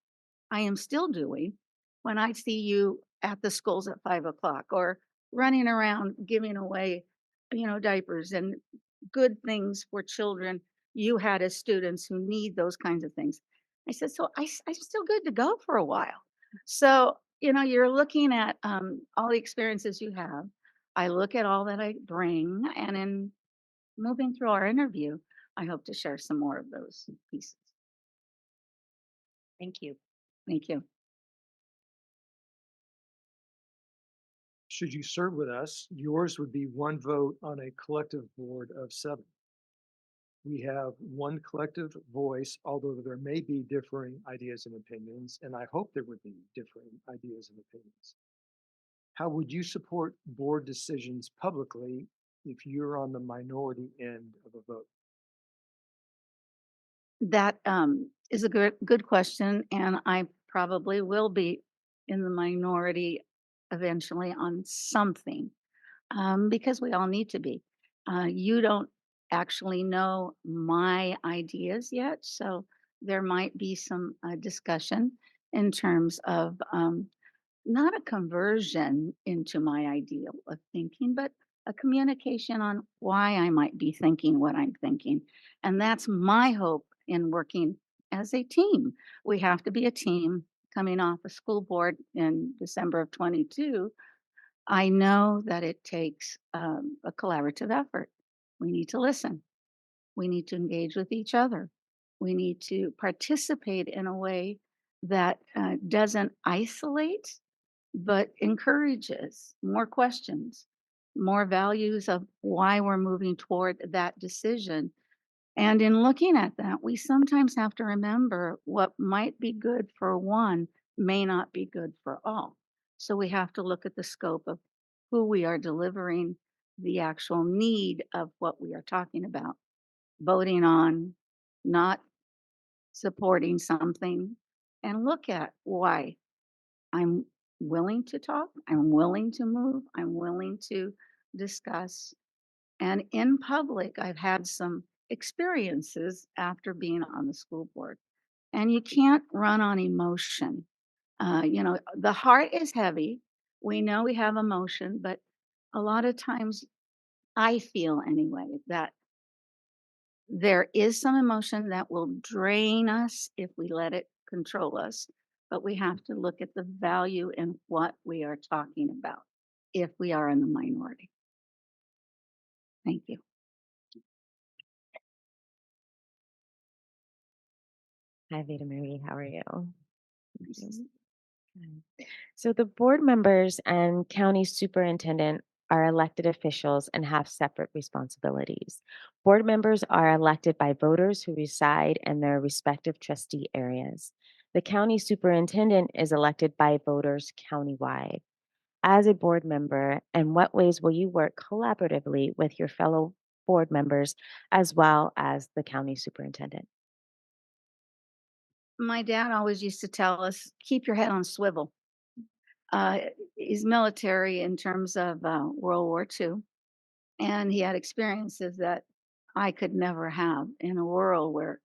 I am still doing when I see you at the schools at 5 o'clock or running around giving away, diapers and good things for children you had as students who need those kinds of things." I said, "So I'm still good to go for a while." So, you're looking at all the experiences you have. I look at all that I bring, and in moving through our interview, I hope to share some more of those pieces. Thank you. Thank you. Should you serve with us, yours would be one vote on a collective board of 7. We have one collective voice, although there may be differing ideas and opinions, and I hope there would be differing ideas and opinions. How would you support board decisions publicly if you're on the minority end of a vote? That is a good question, and I probably will be in the minority eventually on something, because we all need to be. You don't actually know my ideas yet, so there might be some discussion in terms of not a conversion into my ideal of thinking, but a communication on why I might be thinking what I'm thinking. And that's my hope in working as a team. We have to be a team coming off a school board in December of 22. I know that it takes a collaborative effort. We need to listen. We need to engage with each other. We need to participate in a way that doesn't isolate but encourages more questions, more values of why we're moving toward that decision. And in looking at that, we sometimes have to remember what might be good for one may not be good for all. So we have to look at the scope of who we are delivering the actual need of what we are talking about, voting on, not supporting something, and look at why I'm willing to talk, I'm willing to move, I'm willing to discuss. And in public, I've had some experiences after being on the school board. And you can't run on emotion. The heart is heavy. We know we have emotion, but a lot of times I feel anyway that there is some emotion that will drain us if we let it control us, but we have to look at the value in what we are talking about if we are in the minority. Thank you. Hi, Vita Marie. How are you? Mhm. Good. So the board members and county superintendent are elected officials and have separate responsibilities. Board members are elected by voters who reside in their respective trustee areas. The county superintendent is elected by voters countywide. As a board member, in what ways will you work collaboratively with your fellow board members as well as the county superintendent? My dad always used to tell us, keep your head on swivel. Uh, he's military in terms of World War II, and he had experiences that I could never have in a world where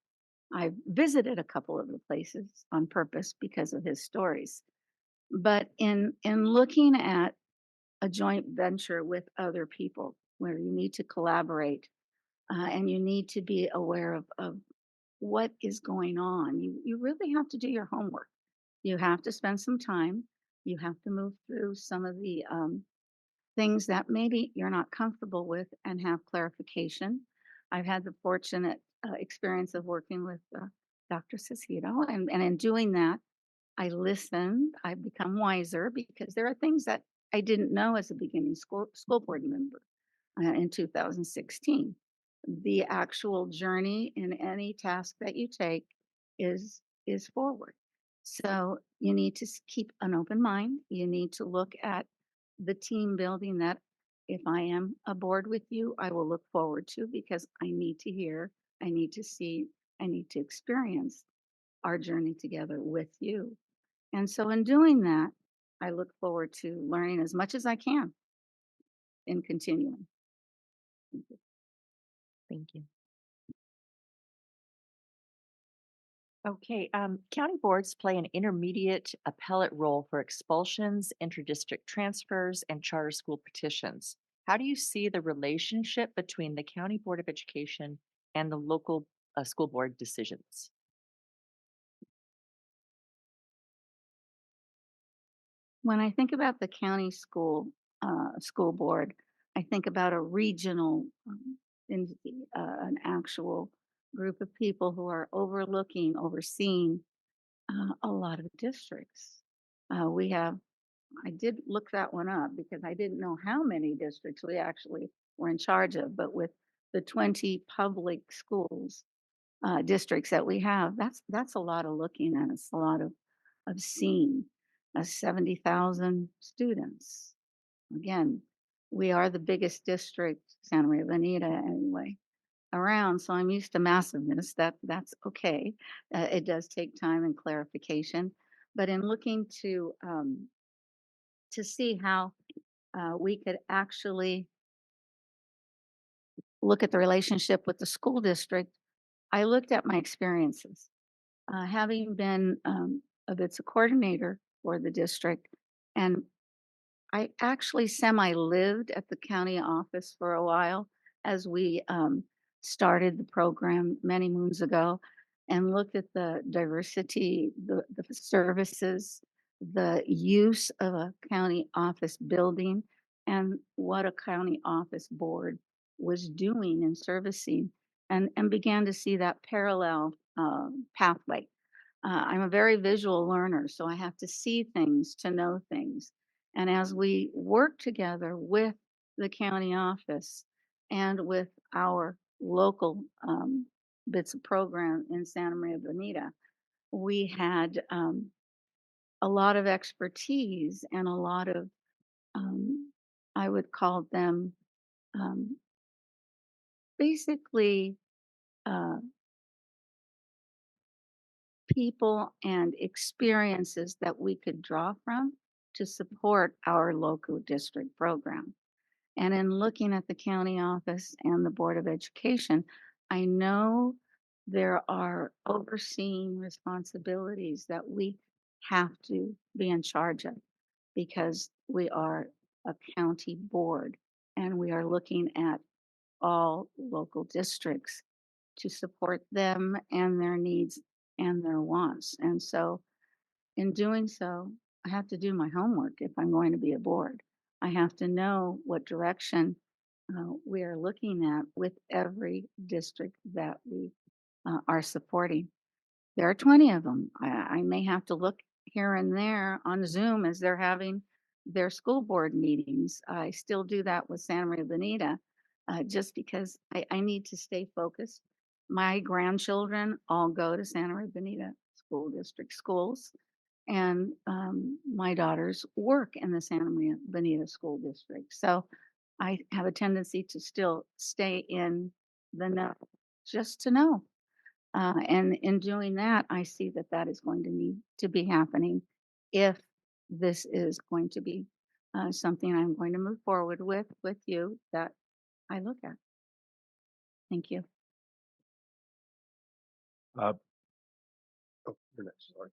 I visited a couple of the places on purpose because of his stories. But in looking at a joint venture with other people where you need to collaborate and you need to be aware of what is going on, you really have to do your homework. You have to spend some time. You have to move through some of the things that maybe you're not comfortable with and have clarification. I've had the fortunate experience of working with Dr. Cicito, and in doing that, I listened. I've become wiser because there are things that I didn't know as a beginning school board member in 2016. The actual journey in any task that you take is forward. So you need to keep an open mind. You need to look at the team building that if I am aboard with you, I will look forward to because I need to hear, I need to see, I need to experience our journey together with you. And so in doing that, I look forward to learning as much as I can in continuing. Thank you. Okay, county boards play an intermediate appellate role for expulsions, interdistrict transfers, and charter school petitions. How do you see the relationship between the County Board of Education and the local school board decisions? When I think about the county school board, I think about a regional entity, an actual group of people who are overseeing a lot of districts. We have I did look that one up because I didn't know how many districts we actually were in charge of, but with the 20 public schools, districts that we have, that's a lot of looking at. It's a lot of seeing, 70,000 students. Again, we are the biggest district, Santa Maria Bonita anyway, around. So I'm used to massiveness. That's okay. It does take time and clarification, but in looking to see how we could actually look at the relationship with the school district, I looked at my experiences. Having been a VITSA coordinator for the district, and I actually semi-lived at the county office for a while as we started the program many moons ago and looked at the diversity, the services, the use of a county office building, and what a county office board was doing and servicing, and began to see that parallel pathway. I'm a very visual learner, so I have to see things to know things. And as we work together with the county office and with our local bits of program in Santa Maria Bonita, we had a lot of expertise and a lot of, I would call them um, basically uh, people and experiences that we could draw from to support our local district program. And in looking at the county office and the Board of Education, I know there are overseeing responsibilities that we have to be in charge of because we are a county board and we are looking at all local districts to support them and their needs and their wants. And so, in doing so, I have to do my homework if I'm going to be a board. I have to know what direction we are looking at with every district that we are supporting. There are 20 of them. I may have to look here and there on Zoom as they're having their school board meetings. I still do that with Santa Maria Bonita just because I need to stay focused. My grandchildren all go to Santa Maria Bonita School District schools, and my daughters work in the Santa Maria Bonita School District. So I have a tendency to still stay in the know just to know. And in doing that, I see that that is going to need to be happening if this is going to be something I'm going to move forward with you that I look at. Thank you. Uh, oh, you're next, sorry.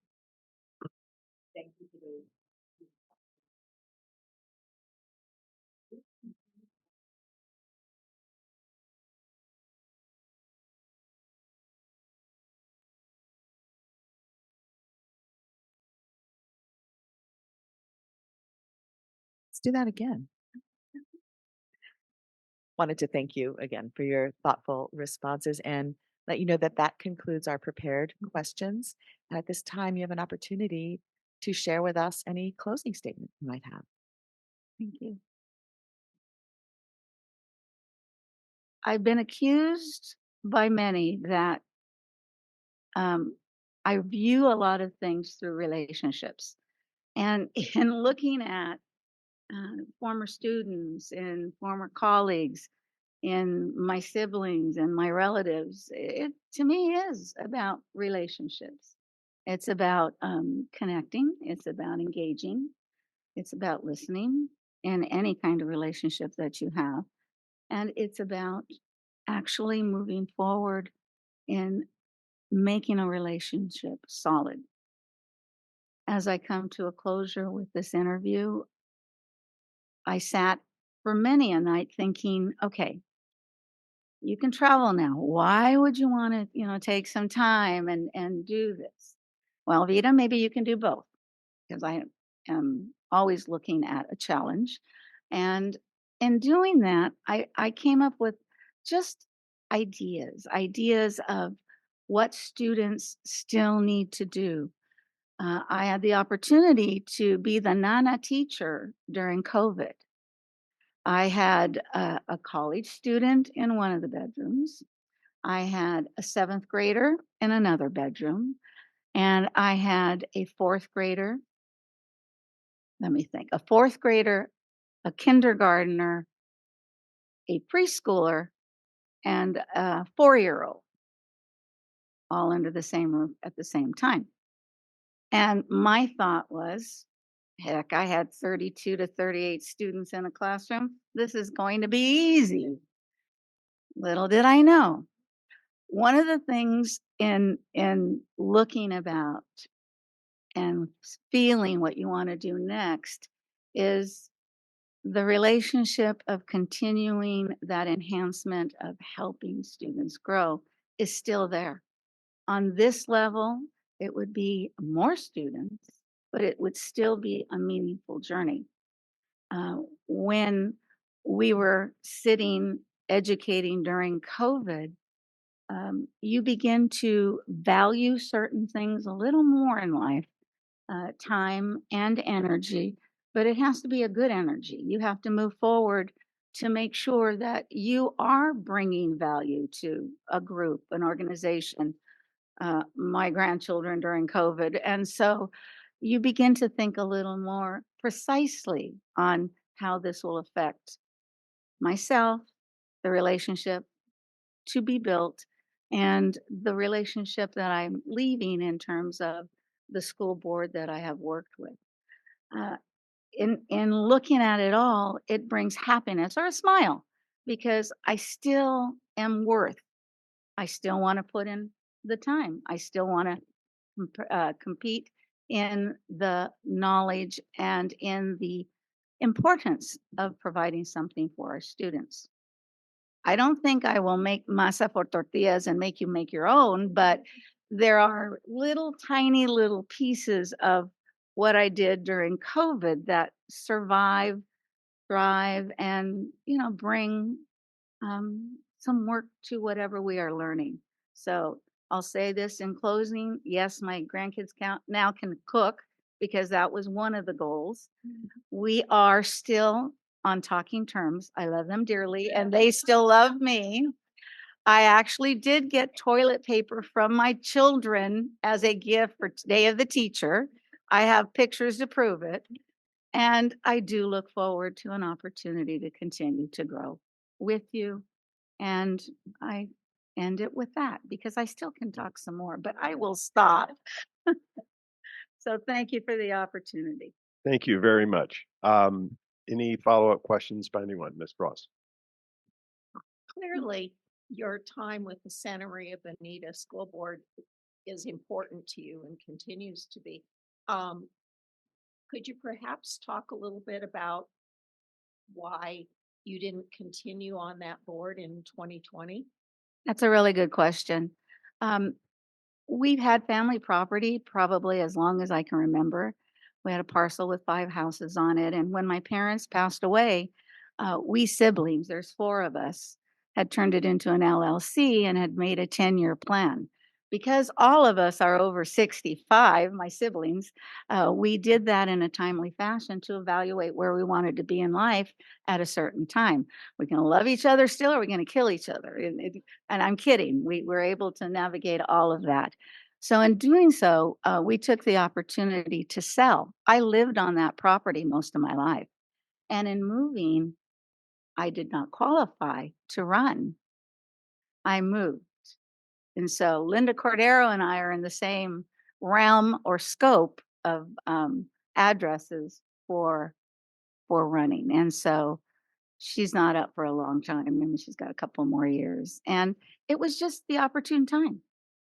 Thank you for the. Let's do that again. Wanted to thank you again for your thoughtful responses and let you know that that concludes our prepared questions. At this time, you have an opportunity to share with us any closing statement you might have. Thank you. I've been accused by many that um, I view a lot of things through relationships. And in looking at former students and former colleagues and my siblings and my relatives, it to me is about relationships. It's about connecting, it's about engaging, it's about listening in any kind of relationship that you have. And it's about actually moving forward in making a relationship solid. As I come to a closure with this interview, I sat for many a night thinking, okay, you can travel now. Why would you want to, take some time and do this? Well, Vita, maybe you can do both because I am always looking at a challenge. And in doing that, I came up with just ideas of what students still need to do I had the opportunity to be the Nana teacher during COVID. I had a college student in one of the bedrooms. I had a seventh grader in another bedroom, and I had a fourth grader. Let me think, a fourth grader, a kindergartner, a preschooler, and a 4-year-old all under the same roof at the same time. And my thought was, heck, I had 32 to 38 students in a classroom. This is going to be easy. Little did I know. One of the things in looking about and feeling what you want to do next is the relationship of continuing that enhancement of helping students grow is still there. On this level, it would be more students, but it would still be a meaningful journey. When we were sitting educating during COVID, you begin to value certain things a little more in life, time and energy, but it has to be a good energy. You have to move forward to make sure that you are bringing value to a group, an organization, my grandchildren during COVID. And so you begin to think a little more precisely on how this will affect myself, the relationship to be built, and the relationship that I'm leaving in terms of the school board that I have worked with. Uh, in looking at it all, it brings happiness or a smile because I still am worth. I still want to put in the time. I still want to compete in the knowledge and in the importance of providing something for our students. I don't think I will make masa for tortillas and make you make your own, but there are little tiny little pieces of what I did during COVID that survive, thrive, and bring some work to whatever we are learning. So I'll say this in closing. Yes, my grandkids now can cook because that was one of the goals. We are still on talking terms. I love them dearly and they still love me. I actually did get toilet paper from my children as a gift for Day of the Teacher. I have pictures to prove it. And I do look forward to an opportunity to continue to grow with you. And I end it with that because I still can talk some more, but I will stop. So thank you for the opportunity. Thank you very much. Any follow-up questions by anyone, Ms. Frost? Clearly, your time with the Santa Maria Bonita School Board is important to you and continues to be. Could you perhaps talk a little bit about why you didn't continue on that board in 2020? That's a really good question. Um, we've had family property probably as long as I can remember. We had a parcel with 5 houses on it. And when my parents passed away, we siblings, there's 4 of us, had turned it into an LLC and had made a 10-year plan. Because all of us are over 65, my siblings, we did that in a timely fashion to evaluate where we wanted to be in life at a certain time. We're going to love each other still, or we're going to kill each other. And I'm kidding. We were able to navigate all of that. So in doing so, we took the opportunity to sell. I lived on that property most of my life. And in moving, I did not qualify to run. I moved. And so Linda Cordero and I are in the same realm or scope of addresses for running. And so she's not up for a long time. I mean, she's got a couple more years. And it was just the opportune time.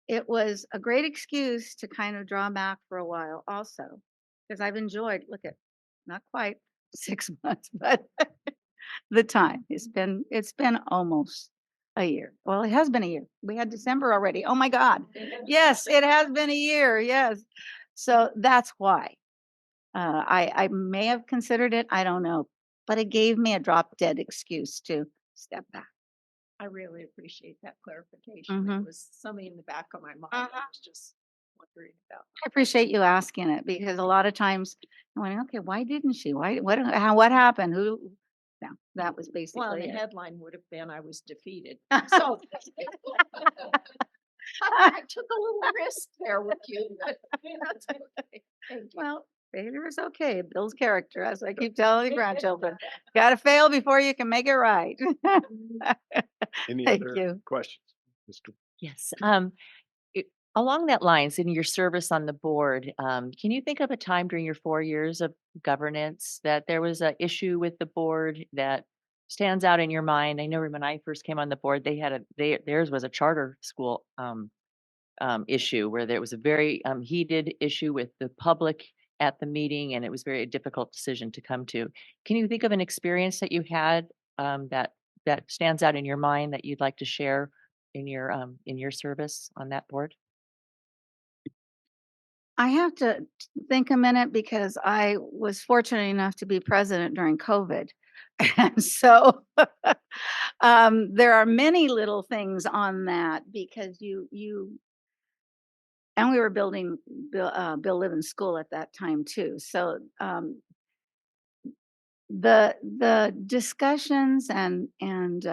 It was a great excuse to kind of draw back for a while also, because I've enjoyed, look at, not quite 6 months, but the time. It's been almost a year. Well, it has been a year. We had December already. Oh my God. Yes, it has been a year. Yes. So that's why. I may have considered it. I don't know. But it gave me a drop dead excuse to step back. I really appreciate that clarification. It was something in the back of my mind. I was just wondering about. I appreciate you asking it because a lot of times I'm like, okay, why didn't she? What happened? Who? No, that was Well, basically the it. headline would have been, I was defeated. So I took a little risk there with you, but that's okay. Thank you. Well, failure is okay. It builds character, as I keep telling the grandchildren. Got to fail before you can make it right. Any Thank other you. questions? Mr. Yes. Along that lines, in your service on the board, can you think of a time during your 4 years of governance that there was an issue with the board that stands out in your mind? I know when I first came on the board, theirs was a charter school issue where there was a very heated issue with the public at the meeting, and it was very difficult decision to come to. Can you think of an experience that you had that stands out in your mind that you'd like to share in your service on that board? I have to think a minute because I was fortunate enough to be president during COVID. And so there are many little things on that because and we were building Bill Living School at that time too. So the discussions and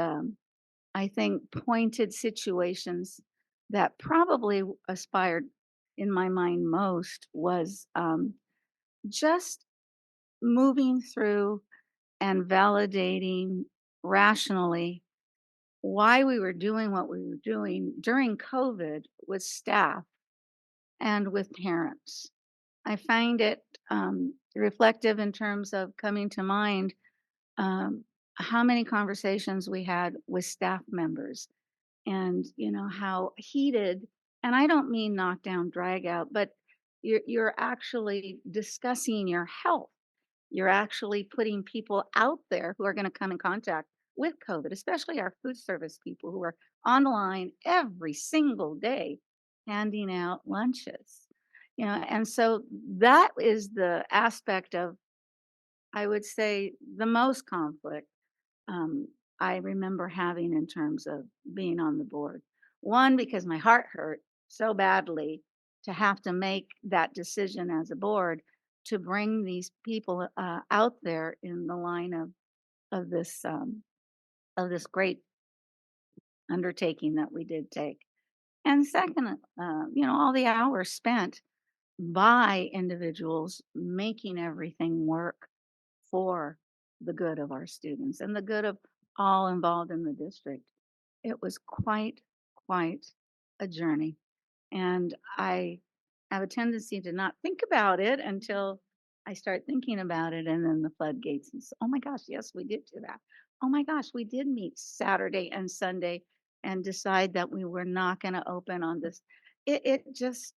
I think pointed situations that probably aspired in my mind most was just moving through and validating rationally why we were doing what we were doing during COVID with staff and with parents. I find it reflective in terms of coming to mind um, how many conversations we had with staff members and how heated, and I don't mean knockdown drag out, but you're actually discussing your health. You're actually putting people out there who are going to come in contact with COVID, especially our food service people who are on the line every single day handing out lunches. And so that is the aspect of, I would say, the most conflict I remember having in terms of being on the board. One, because my heart hurt so badly to have to make that decision as a board to bring these people out there in the line of this great undertaking that we did take. And second, all the hours spent by individuals making everything work for the good of our students and the good of all involved in the district. It was quite a journey. And I have a tendency to not think about it until I start thinking about it. And then the floodgates. And oh my gosh, yes, we did do that. Oh my gosh, we did meet Saturday and Sunday and decide that we were not going to open on this. It just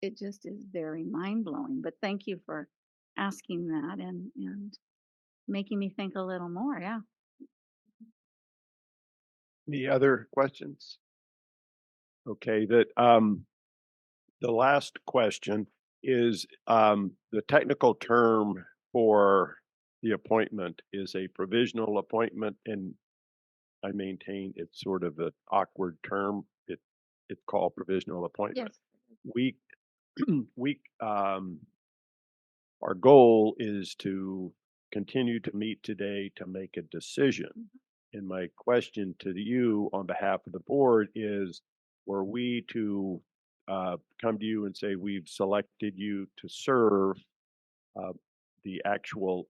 is very mind blowing. But thank you for asking that and making me think a little more. Yeah. Any other questions? Okay, the last question is the technical term for the appointment is a provisional appointment, and I maintain it's sort of an awkward term. It's called provisional appointment. Yes. We we our goal is to continue to meet today to make a decision. And my question to you on behalf of the board is, were we to come to you and say, we've selected you to serve uh, the actual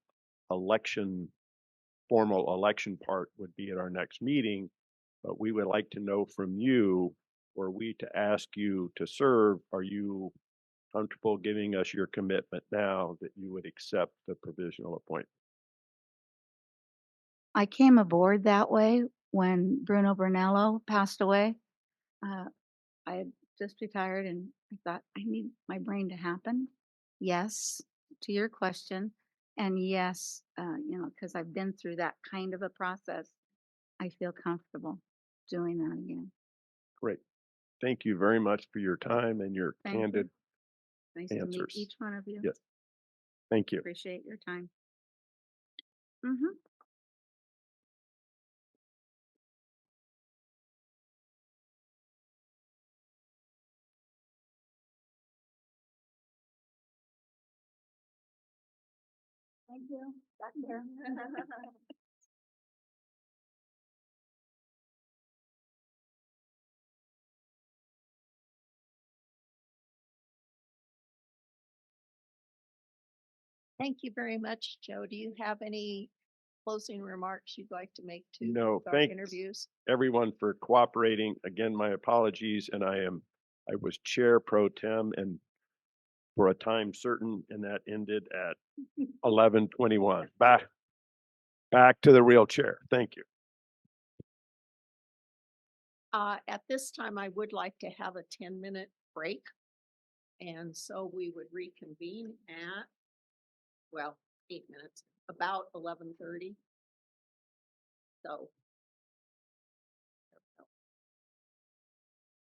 election, formal election part would be at our next meeting, but we would like to know from you, were we to ask you to serve, are you comfortable giving us your commitment now that you would accept the provisional appointment? I came aboard that way when Bruno Brunello passed away. Uh, I had just retired and I thought, I need my brain to happen. Yes, to your question. And yes, because I've been through that kind of a process, I feel comfortable doing that again. Great. Thank you very much for your time and your Thank you. candid Nice to meet answers. each one of you. Yes. Thank you. Appreciate your time. Hmm. Thank you. Back there. Thank you very much, Joe. Do you have any closing remarks you'd like to make to No, our thanks interviews? everyone for cooperating. Again, my apologies, and I was chair pro tem and for a time certain, and that ended at 11:21. Back to the real chair. Thank you. At this time, I would like to have a 10-minute break. And so we would reconvene at, well, 8 minutes, about 11:30. So.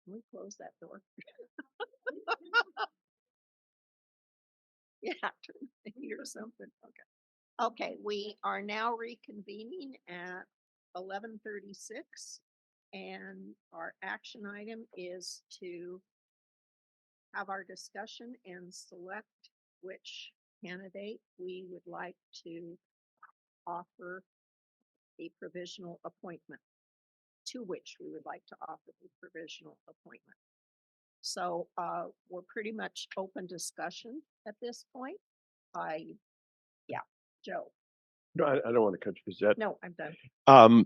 Can we close that door? Yeah, turn the heat or something. Okay. Okay, we are now reconvening at 11:36. And our action item is to have our discussion and select which candidate we would like to offer a provisional appointment, to which we would like to offer the provisional appointment. So we're pretty much open discussion at this point. Yeah, Joe. No, I don't want to cut you. Is that No, I'm done.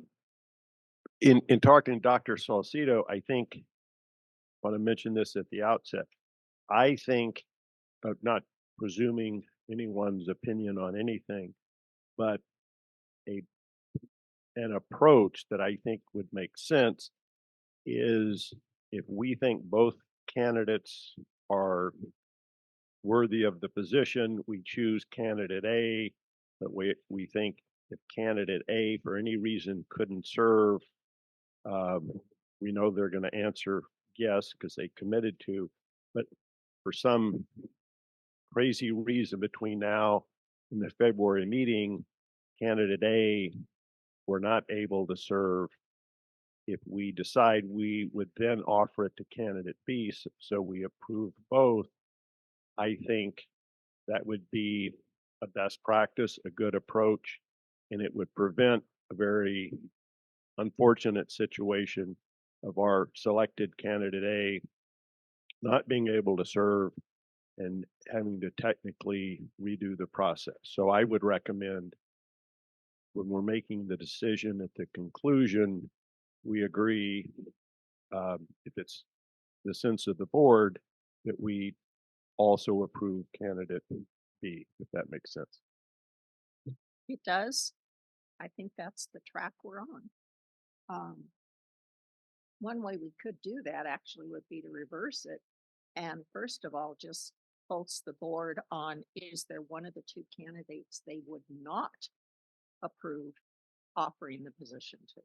in talking to Dr. Salcido, I think, want to mention this at the outset. I think, not presuming anyone's opinion on anything, but an approach that I think would make sense is if we think both candidates are worthy of the position, we choose candidate A, but we think if candidate A for any reason couldn't serve, we know they're going to answer yes because they committed to, but for some crazy reason between now and the February meeting, candidate A were not able to serve. If we decide, we would then offer it to candidate B, so we approve both. I think that would be a best practice, a good approach, and it would prevent a very unfortunate situation of our selected candidate A not being able to serve and having to technically redo the process. So I would recommend when we're making the decision at the conclusion, we agree, if it's the sense of the board, that we also approve candidate B, if that makes sense. It does. I think that's the track we're on. One way we could do that actually would be to reverse it. And first of all, just pulse the board on, is there one of the two candidates they would not approve offering the position to?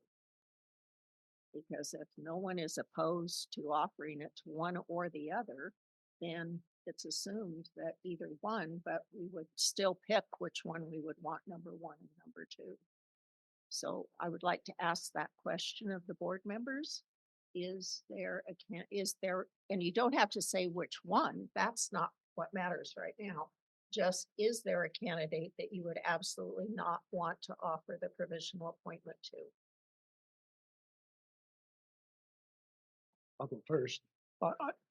Because if no one is opposed to offering it to one or the other, then it's assumed that either one, but we would still pick which one we would want, number one and number two. So I would like to ask that question of the board members. Is there and you don't have to say which one, that's not what matters right now. Just, is there a candidate that you would absolutely not want to offer the provisional appointment to? I'll go first.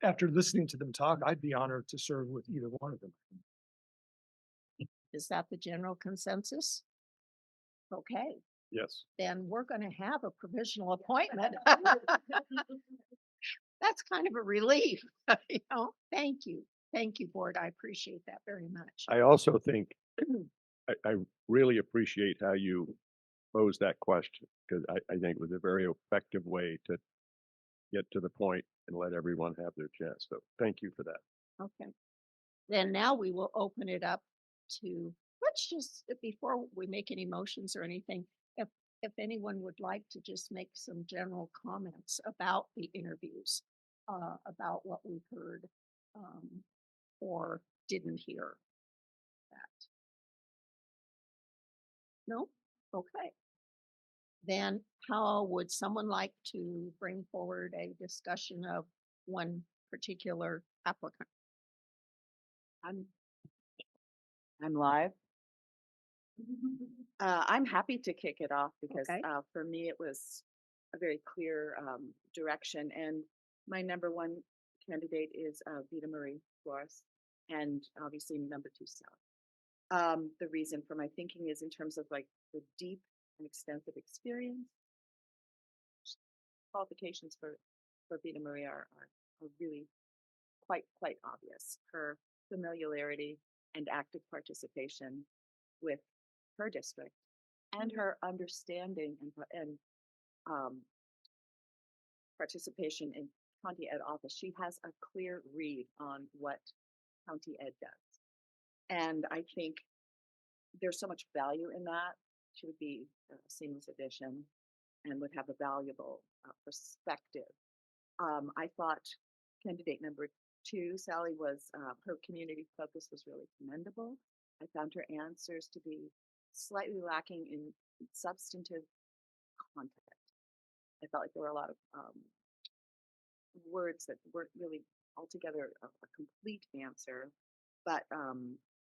After listening to them talk, I'd be honored to serve with either one of them. Is that the general consensus? Okay, Yes. then we're going to have a provisional appointment. That's kind of a relief, Thank you. Thank you, board. I appreciate that very much. I also think, I really appreciate how you posed that question, because I think it was a very effective way to get to the point and let everyone have their chance. So thank you for that. Okay. Then now we will open it up to, let's just, before we make any motions or anything, if anyone would like to just make some general comments about the interviews, about what we've heard, or didn't hear that. No? Okay. Then how would someone like to bring forward a discussion of one particular applicant? I'm live. I'm happy to kick it off because Okay. for me, it was a very clear direction. And my number one candidate is Vita Marie Flores, and obviously number two, Sally. The reason for my thinking is in terms of like the deep and extensive experience, qualifications for Vita Marie are really quite obvious. Her familiarity and active participation with her district and her understanding and um, participation in county ed office. She has a clear read on what county ed does. And I think there's so much value in that. She would be a seamless addition and would have a valuable perspective. I thought candidate number two, Sally, was her community focus was really commendable. I found her answers to be slightly lacking in substantive content. I felt like there were a lot of words that weren't really altogether a complete answer, but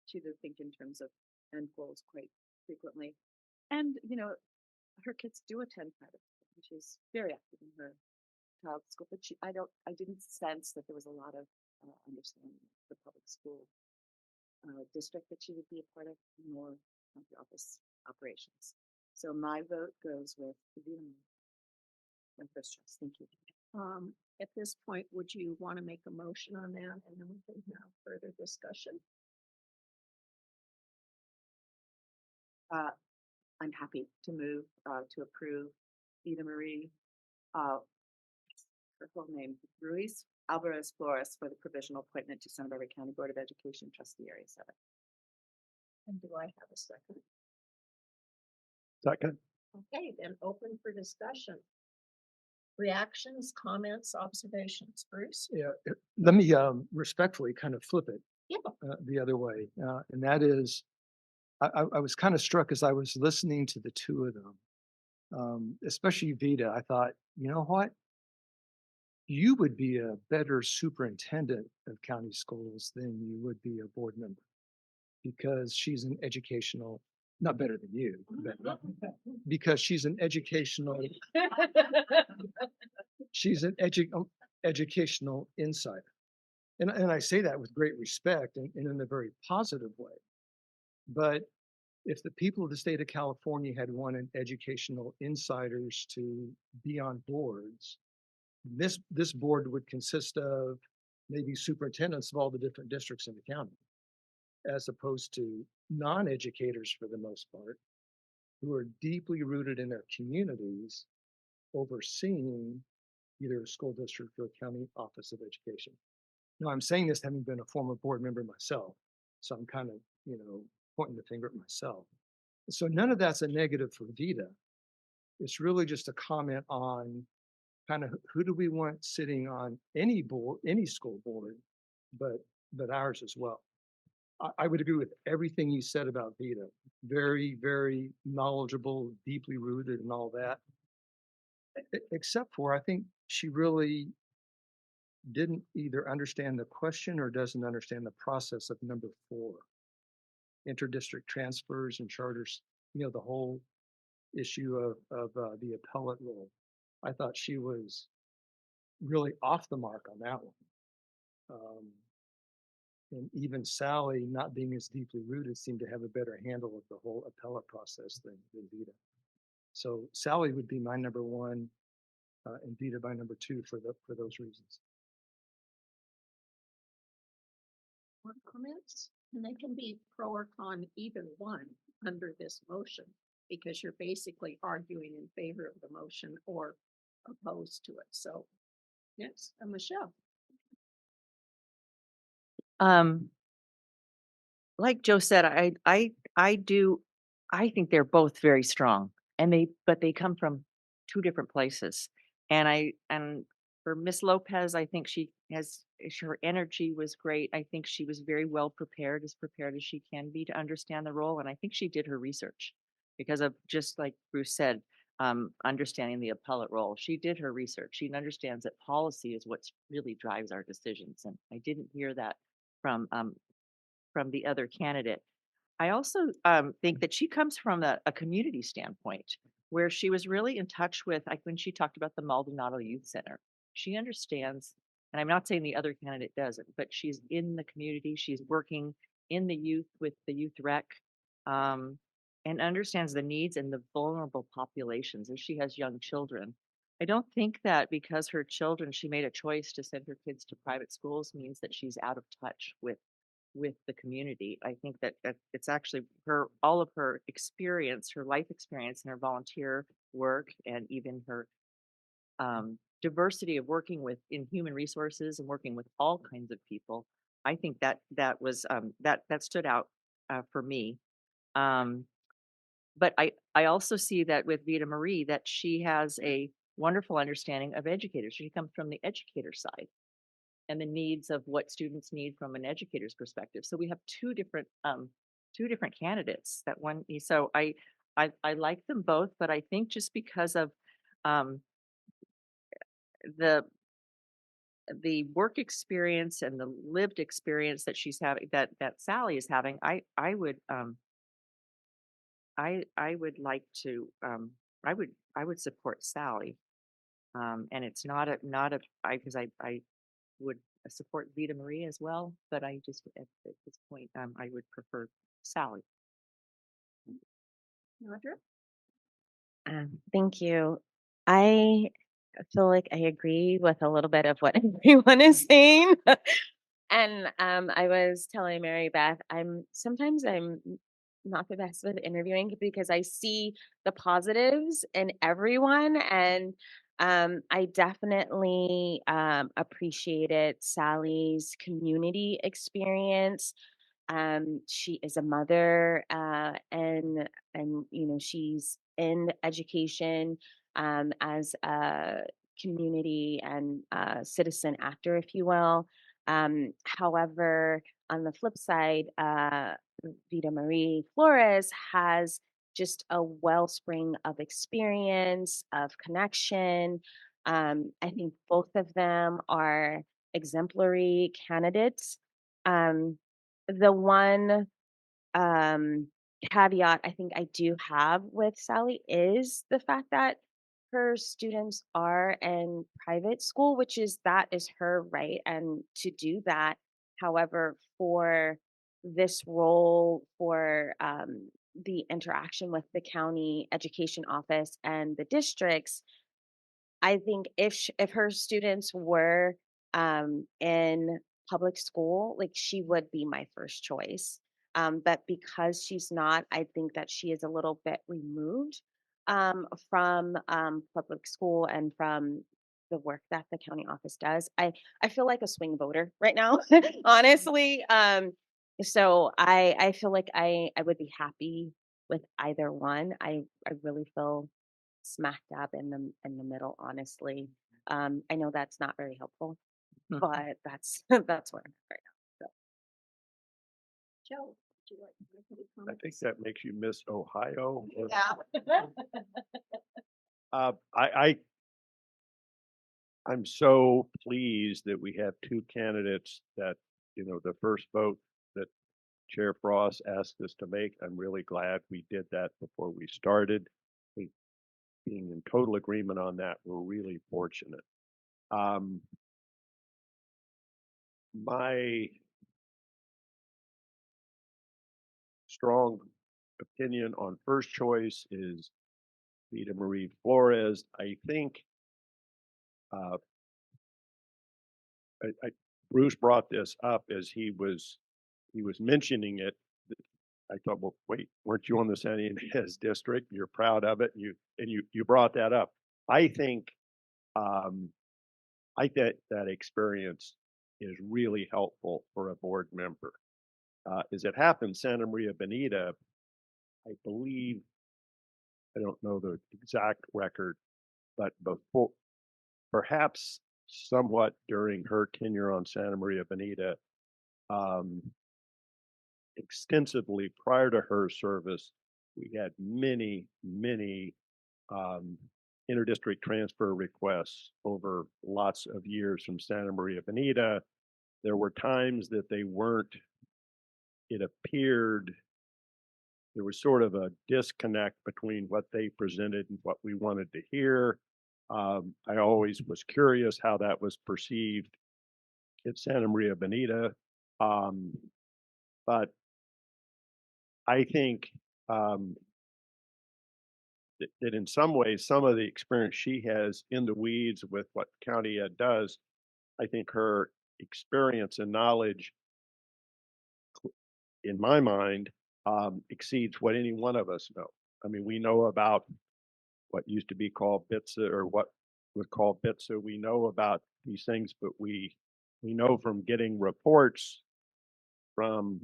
she did think in terms of end goals quite frequently. And, you know, her kids do attend private school. And she's very active in her child's school, but I didn't sense that there was a lot of understanding of the public school district that she would be a part of, nor county office operations. So my vote goes with my first choice. Thank you. At this point, would you want to make a motion on that and then we can have further discussion? I'm happy to move to approve Ida Marie, uh, her full name, Ruiz Alvarez Flores, for the provisional appointment to Santa Barbara County Board of Education Trustee Area 7. And do I have a second? Second. Okay, then open for discussion. Reactions, comments, observations, Bruce? Yeah, let me respectfully kind of flip it Yeah. the other way. And that is, I was kind of struck as I was listening to the two of them, especially Vita. I thought, you know what? You would be a better superintendent of county schools than you would be a board member because she's an educational, not better than you, but because she's an educational, she's an educational insider. And I say that with great respect and in a very positive way. But if the people of the state of California had wanted educational insiders to be on boards, this board would consist of maybe superintendents of all the different districts in the county, as opposed to non-educators for the most part, who are deeply rooted in their communities, overseeing either a school district or a county office of education. Now, I'm saying this having been a former board member myself, so I'm kind of, pointing the finger at myself. So none of that's a negative for Vita. It's really just a comment on kind of who do we want sitting on any board, any school board, but ours as well. I would agree with everything you said about Vita. Very, very knowledgeable, deeply rooted, and all that. Except for I think she really didn't either understand the question or doesn't understand the process of number 4, interdistrict transfers and charters. The whole issue of the appellate role. I thought she was really off the mark on that one. And even Sally, not being as deeply rooted, seemed to have a better handle of the whole appellate process than Vita. So Sally would be my number 1, and Vita by number 2 for those reasons. More comments? And they can be pro or con either one under this motion, because you're basically arguing in favor of the motion or opposed to it. So, yes, Michelle. Like Joe said, I think they're both very strong but they come from 2 different places. And for Miss Lopez, I think her energy was great. I think she was very well prepared as she can be to understand the role. And I think she did her research because of, just like Bruce said, understanding the appellate role. She did her research. She understands that policy is what really drives our decisions. And I didn't hear that from the other candidate. I also think that she comes from a community standpoint where she was really in touch with, like when she talked about the Maldonado Youth Center, she understands, and I'm not saying the other candidate doesn't, but she's in the community, she's working in the youth with the youth rec, um, and understands the needs and the vulnerable populations, and she has young children. I don't think that because her children, she made a choice to send her kids to private schools means that she's out of touch with the community. I think that it's actually her all of her experience, her life experience and her volunteer work and even her diversity of working with in human resources and working with all kinds of people. I think that was that stood out for me. Um, but I also see that with Vita Marie that she has a wonderful understanding of educators. She comes from the educator side and the needs of what students need from an educator's perspective. So we have two different candidates that one. So I like them both, but I think just because of um, the the work experience and the lived experience that she's having, that Sally is having, I would like to I would support Sally. And it's not a I because I would support Vita Marie as well, but I just at this point I would prefer Sally. Audra? Thank you. I feel like I agree with a little bit of what everyone is saying. And I was telling Mary Beth, I'm not the best with interviewing because I see the positives in everyone, and I definitely appreciated Sally's community experience. She is a mother, and she's in education as a community and citizen actor, if you will. However, on the flip side, Vita Marie Flores has just a wellspring of experience, of connection. I think both of them are exemplary candidates. Um, the one um, caveat I think I do have with Sally is the fact that her students are in private school, that is her right and to do that. However, for this role, for the interaction with the county education office and the districts, I think if her students were in public school, like she would be my first choice. But because she's not, I think that she is a little bit removed from public school and from the work that the county office does. I feel like a swing voter right now, honestly. So I feel like I would be happy with either one. I really feel smack dab in the middle, honestly. I know that's not very helpful, but that's that's where I'm at right now. Joe, would you like to make any I think comments? that makes you miss Ohio. Yeah. I I'm so pleased that we have two candidates that, the first vote that Chair Frost asked us to make. I'm really glad we did that before we started. We, being in total agreement on that, we're really fortunate. Um, my strong opinion on first choice is Vita Marie Flores. I think uh, Bruce brought this up as he was mentioning it. I thought, well, wait, weren't you on the San Ynez district? You're proud of it. You brought that up. I think um, I think that experience is really helpful for a board member. As it happens, Santa Maria Bonita, I believe, I don't know the exact record, but before, perhaps somewhat during her tenure on Santa Maria Bonita, um, extensively prior to her service, we had many um, interdistrict transfer requests over lots of years from Santa Maria Bonita. There were times that they weren't, it appeared there was sort of a disconnect between what they presented and what we wanted to hear. I always was curious how that was perceived at Santa Maria Bonita. But I think that in some ways, some of the experience she has in the weeds with what county ed does, I think her experience and knowledge, in my mind, exceeds what any one of us know. I mean, we know about what used to be called BITSA or what was called BITSA. We know about these things, but we know from getting reports from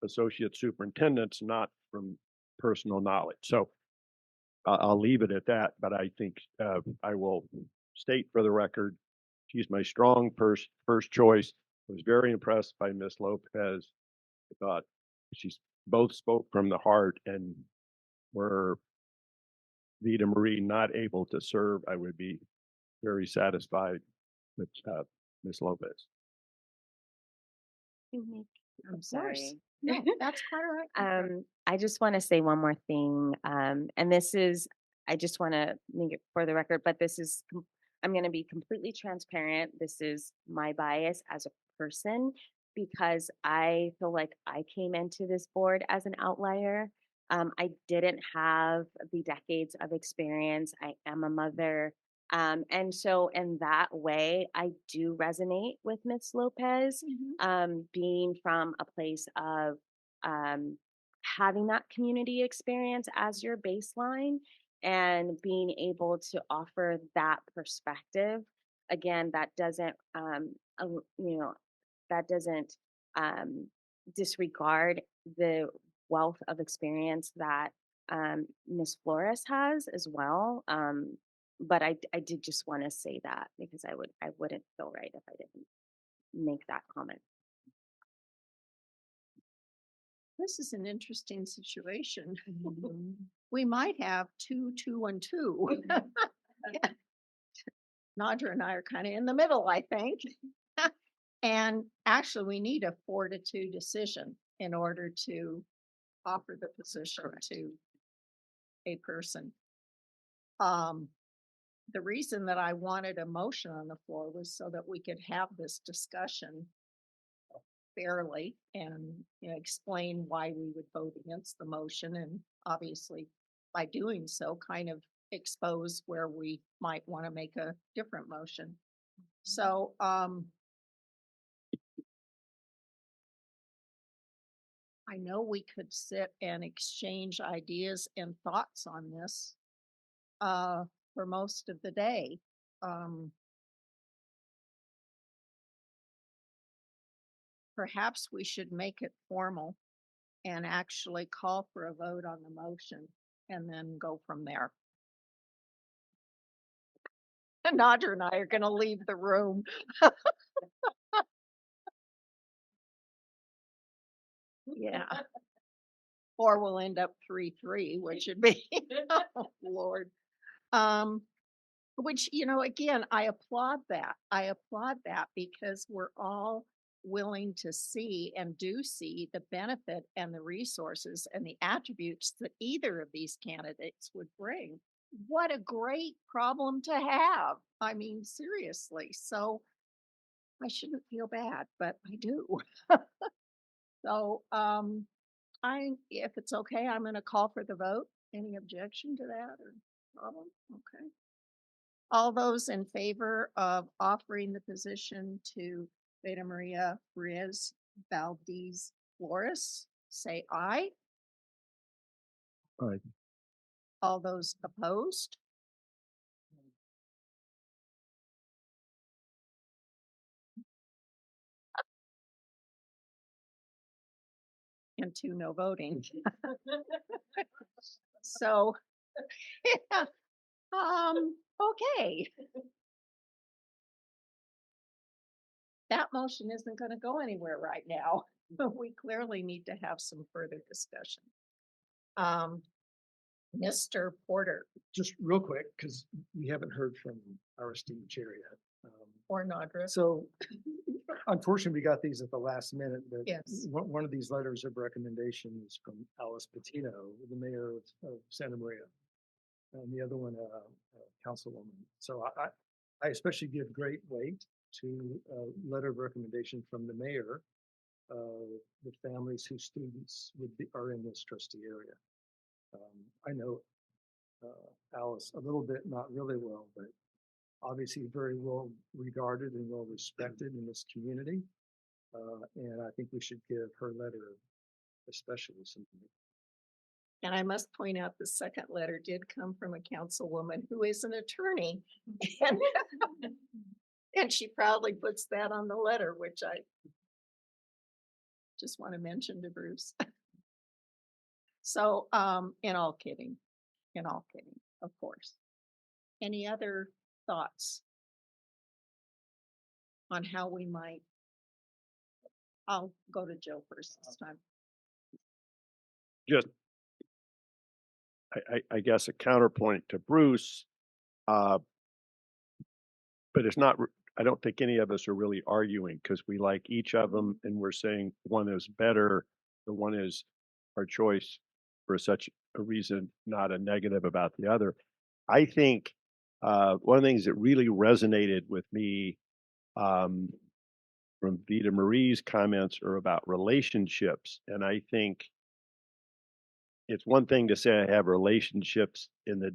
associate superintendents, not from personal knowledge. So I'll leave it at that, but I think I will state for the record, she's my strong first choice. I was very impressed by Miss Lopez. I thought she's both spoke from the heart, and were Vita Marie not able to serve, I would be very satisfied with Miss Lopez. I'm course. sorry. No, that's quite all right. I just want to say one more thing. And this is, I just want to make it for the record, but this is, I'm going to be completely transparent. This is my bias as a person because I feel like I came into this board as an outlier. I didn't have the decades of experience. I am a mother. And so in that way, I do resonate with Miss Lopez, being from a place of um, having that community experience as your baseline and being able to offer that perspective. Again, that doesn't, that doesn't um, disregard the wealth of experience that Miss Flores has as well. But I did just want to say that because I wouldn't feel right if I didn't make that comment. This is an interesting situation. We might have 2, 2, and 2. Nadra and I are kind of in the middle, I think. And actually, we need a 4-2 decision in order to offer the position to a person. The reason that I wanted a motion on the floor was so that we could have this discussion fairly and explain why we would vote against the motion, and obviously by doing so kind of expose where we might want to make a different motion. So I know we could sit and exchange ideas and thoughts on this for most of the day. Perhaps we should make it formal and actually call for a vote on the motion and then go from there. Nadra and I are going to leave the room. Yeah. Or we'll end up 3-3, which would be, oh, Lord. Which, again, I applaud that. I applaud that because we're all willing to see and do see the benefit and the resources and the attributes that either of these candidates would bring. What a great problem to have. I mean, seriously. So I shouldn't feel bad, but I do. So, if it's okay, I'm going to call for the vote. Any objection to that or problem? Okay. All those in favor of offering the position to Beta Maria Riz Valdez Flores, say aye. Aye. All those opposed? And 2 no voting. So, yeah, okay. That motion isn't going to go anywhere right now, but we clearly need to have some further discussion. Mr. Porter Just real quick, because we haven't heard from our esteemed chair yet. or Nadra. So Unfortunately, we got these at the last minute, but Yes. one of these letters of recommendation is from Alice Patino, the mayor of Santa Maria. And the other one, councilwoman. So I especially give great weight to a letter of recommendation from the mayor of the families whose students are in this trustee area. I know Alice a little bit, not really well, but obviously very well regarded and well respected in this community. And I think we should give her letter especially some. And I must point out the second letter did come from a councilwoman who is an attorney. And, and she proudly puts that on the letter, which I just want to mention to Bruce. So, in all kidding, of course. Any other thoughts on how we might? I'll go to Joe first this time. Just, I guess a counterpoint to Bruce, but it's not, I don't think any of us are really arguing because we like each of them and we're saying one is better, the one is our choice for such a reason, not a negative about the other. I think one of the things that really resonated with me from Vita Marie's comments are about relationships. And I think it's one thing to say I have relationships in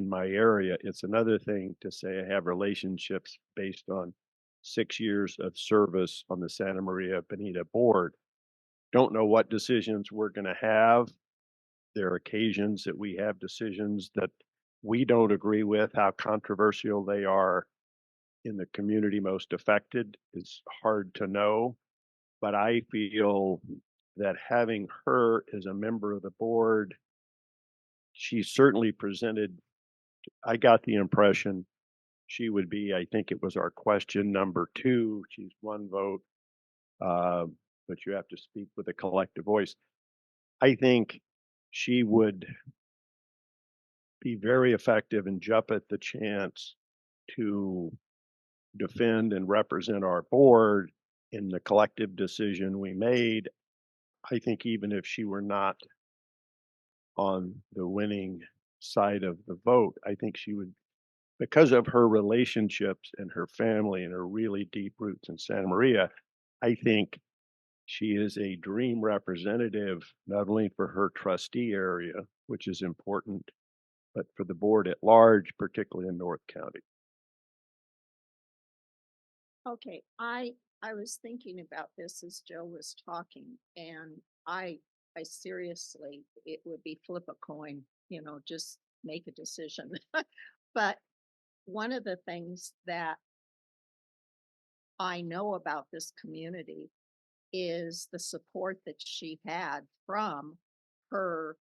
my area. It's another thing to say I have relationships based on 6 years of service on the Santa Maria Bonita board. Don't know what decisions we're going to have. There are occasions that we have decisions that we don't agree with. How controversial they are in the community most affected is hard to know. But I feel that having her as a member of the board, she certainly presented, I got the impression she would be, I think it was our question number 2. She's one vote, but you have to speak with a collective voice. I think she would be very effective and jump at the chance to defend and represent our board in the collective decision we made. I think even if she were not on the winning side of the vote, I think she would, because of her relationships and her family and her really deep roots in Santa Maria, I think she is a dream representative, not only for her trustee area, which is important, but for the board at large, particularly in North County. Okay, I was thinking about this as Joe was talking, and I seriously, it would be flip a coin, just make a decision. But one of the things that I know about this community is the support that she had from her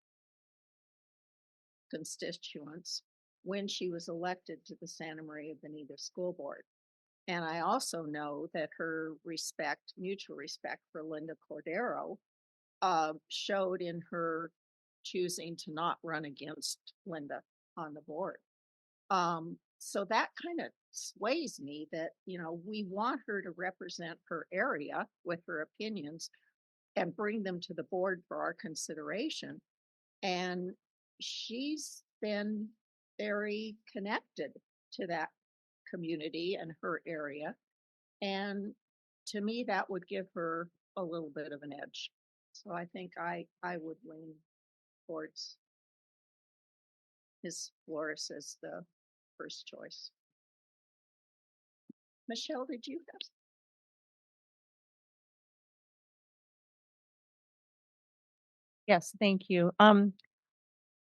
constituents when she was elected to the Santa Maria Bonita School Board. And I also know that her mutual respect for Linda Cordero, showed in her choosing to not run against Linda on the board. So that kind of sways me that, we want her to represent her area with her opinions and bring them to the board for our consideration. And she's been very connected to that community and her area. And to me, that would give her a little bit of an edge. So I think I would lean towards Ms. Flores as the first choice. Michelle, did you have? Yes, thank you.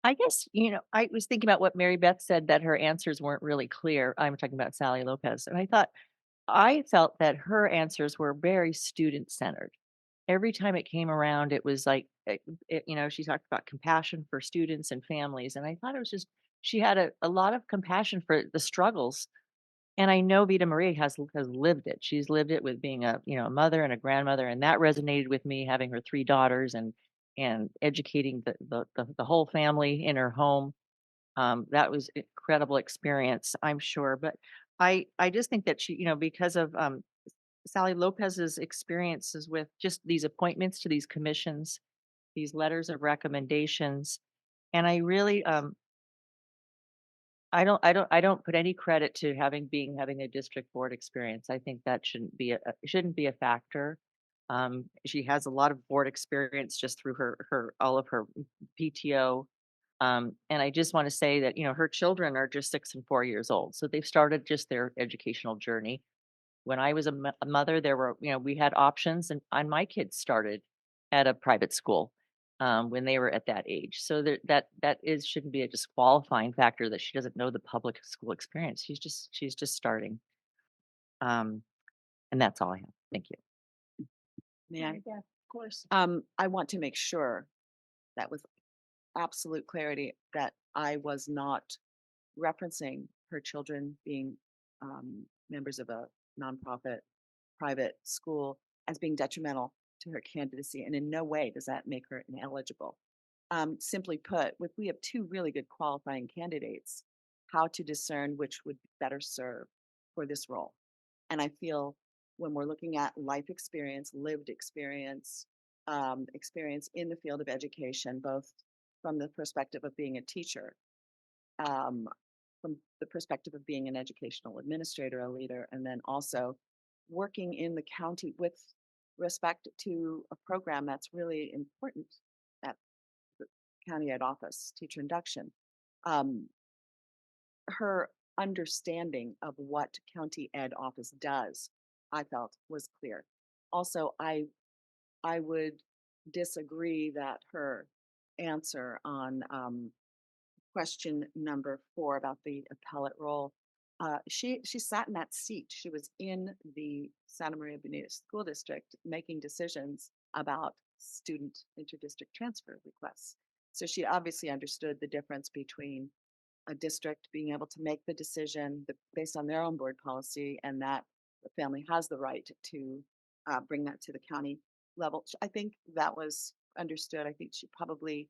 I guess, I was thinking about what Mary Beth said, that her answers weren't really clear. I'm talking about Sally Lopez. And I felt that her answers were very student centered. Every time it came around, it was like, she talked about compassion for students and families. And I thought it was just, she had a lot of compassion for the struggles. And I know Vita Marie has lived it. She's lived it with being a mother and a grandmother. And that resonated with me, having her 3 daughters and educating the whole family in her home. That was incredible experience, I'm sure. But I just think that she, because of Sally Lopez's experiences with just these appointments to these commissions, these letters of recommendations. And I really, I don't put any credit to having a district board experience. I think that shouldn't be a factor. She has a lot of board experience just through all of her PTO. And I just want to say that, her children are just 6 and 4 years old. So they've started just their educational journey. When I was a mother, we had options, and my kids started at a private school when they were at that age. So shouldn't be a disqualifying factor that she doesn't know the public school experience. She's just starting. Um, and that's all I have. Thank you. May I? Yeah, of course. I want to make sure that with absolute clarity that I was not referencing her children being members of a nonprofit private school as being detrimental to her candidacy. And in no way does that make her ineligible. Simply put, if we have two really good qualifying candidates, how to discern which would better serve for this role. And I feel when we're looking at life experience, lived experience, experience in the field of education, both from the perspective of being a teacher, um, from the perspective of being an educational administrator, a leader, and then also working in the county with respect to a program that's really important at the county ed office, teacher induction. Um, her understanding of what county ed office does, I felt was clear. Also, I would disagree that her answer on question number 4 about the appellate role. She sat in that seat. She was in the Santa Maria Bonita School District making decisions about student interdistrict transfer requests. So she obviously understood the difference between a district being able to make the decision based on their own board policy, and that the family has the right to bring that to the county level. I think that was understood. I think she probably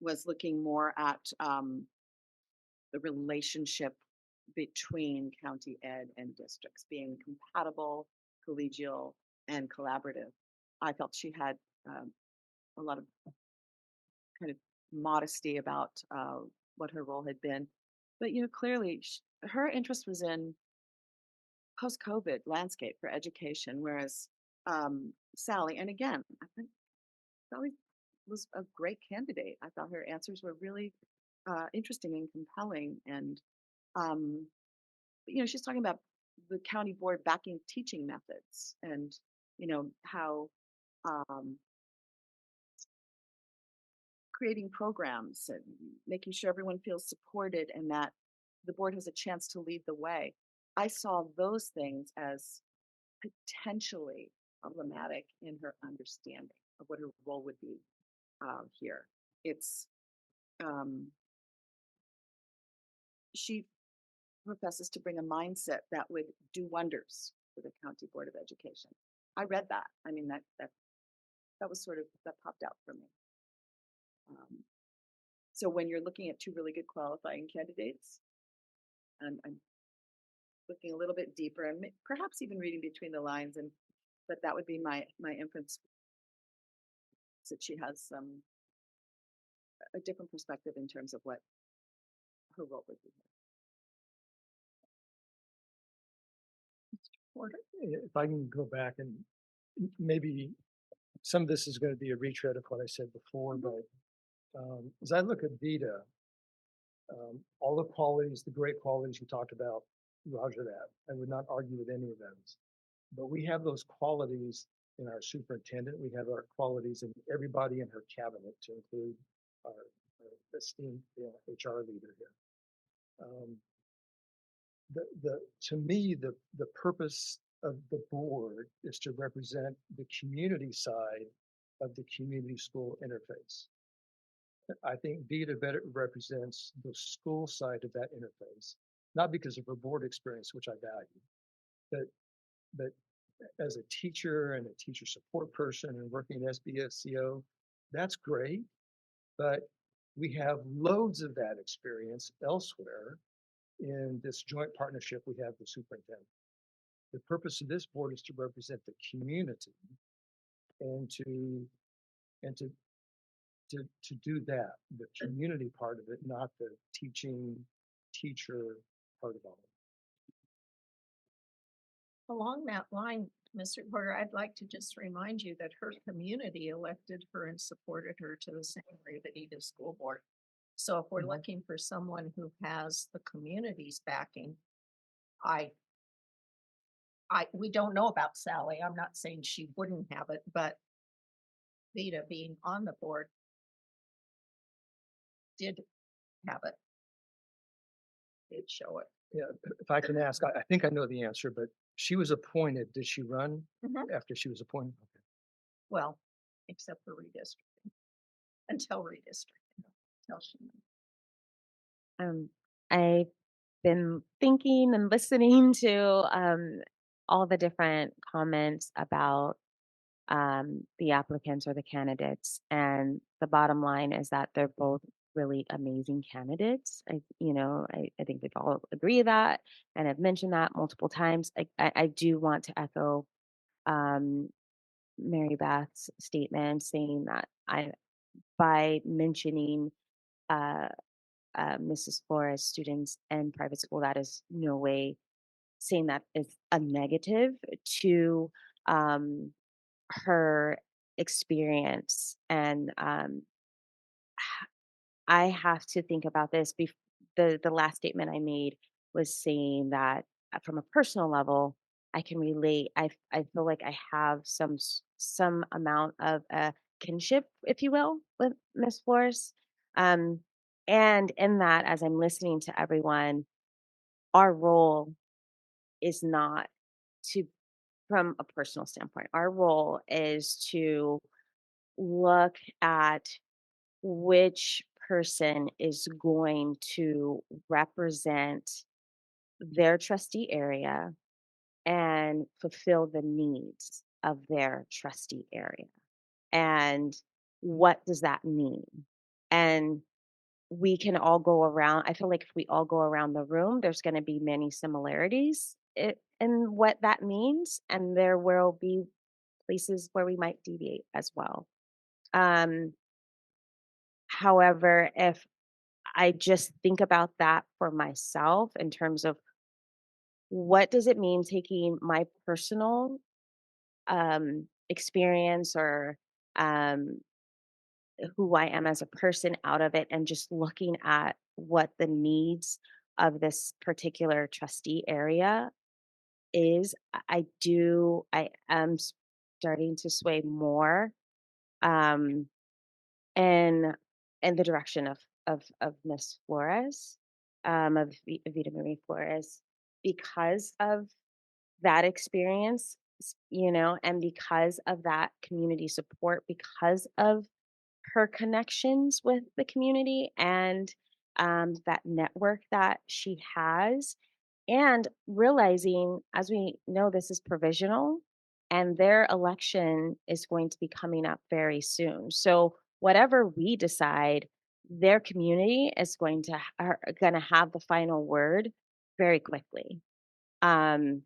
was looking more at the relationship between county ed and districts being compatible, collegial, and collaborative. I felt she had a lot of kind of modesty about what her role had been. But, clearly her interest was in post-COVID landscape for education, whereas Sally, and again, I think Sally was a great candidate. I thought her answers were really interesting and compelling. And, um, she's talking about the county board backing teaching methods and, how um, creating programs and making sure everyone feels supported and that the board has a chance to lead the way. I saw those things as potentially problematic in her understanding of what her role would be here. It's she professes to bring a mindset that would do wonders for the county board of education. I read that. I mean that was sort of that popped out for me. So when you're looking at two really good qualifying candidates, and I'm looking a little bit deeper and perhaps even reading between the lines, but that would be my inference that she has a different perspective in terms of what her role would be. If I can go back and maybe some of this is going to be a retread of what I said before, but as I look at Vita, all the qualities, the great qualities you talked about, roger that. I would not argue with any of those. But we have those qualities in our superintendent. We have our qualities in everybody in her cabinet, to include our esteemed HR leader here. To me, the purpose of the board is to represent the community side of the community school interface. I think Vita better represents the school side of that interface, not because of her board experience, which I value, but as a teacher and a teacher support person and working at SBSCO, that's great. But we have loads of that experience elsewhere in this joint partnership we have with the superintendent. The purpose of this board is to represent the community and to do that, the community part of it, not the teacher part of all of it. Along that line, Mr. Porter, I'd like to just remind you that her community elected her and supported her to the Santa Maria Bonita School Board. So if we're looking for someone who has the community's backing, we don't know about Sally. I'm not saying she wouldn't have it, but Vita being on the board did have it. Did show it. Yeah, if I can ask, I think I know the answer, but she was appointed. Did she run Mhm. after she was appointed? Okay. Well, except for redistricting, until redistricting, until she. I've been thinking and listening to all the different comments about the applicants or the candidates, and the bottom line is that they're both really amazing candidates. I think we've all agree that, and I've mentioned that multiple times. I do want to echo um, Mary Beth's statement saying that by mentioning uh, Mrs. Flores students and private school, that is no way saying that is a negative to um, her experience. And I have to think about this. The last statement I made was saying that from a personal level, I can relate. I feel like I have some amount of a kinship, if you will, with Miss Flores. Um, and in that, as I'm listening to everyone, our role is not to, from a personal standpoint, our role is to look at which person is going to represent their trustee area and fulfill the needs of their trustee area. And what does that mean? And we can all go around. I feel like if we all go around the room, there's going to be many similarities in what that means. And there will be places where we might deviate as well. Um, However, if I just think about that for myself in terms of what does it mean taking my personal experience or um, who I am as a person out of it and just looking at what the needs of this particular trustee area is, I am starting to sway more um, in in the direction of Miss Flores, Vita Marie Flores, because of that experience, and because of that community support, because of her connections with the community and that network that she has, and realizing, as we know, this is provisional and their election is going to be coming up very soon. So, whatever we decide, their community is going to have the final word very quickly. Um,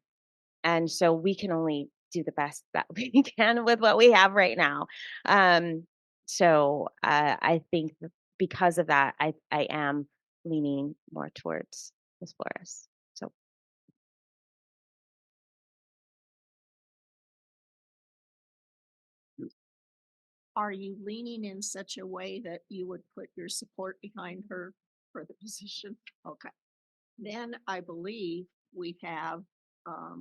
and so we can only do the best that we can with what we have right now. I think that because of that, I am leaning more towards Ms. Flores. So Are you leaning in such a way that you would put your support behind her for the position? Okay. Then I believe we have a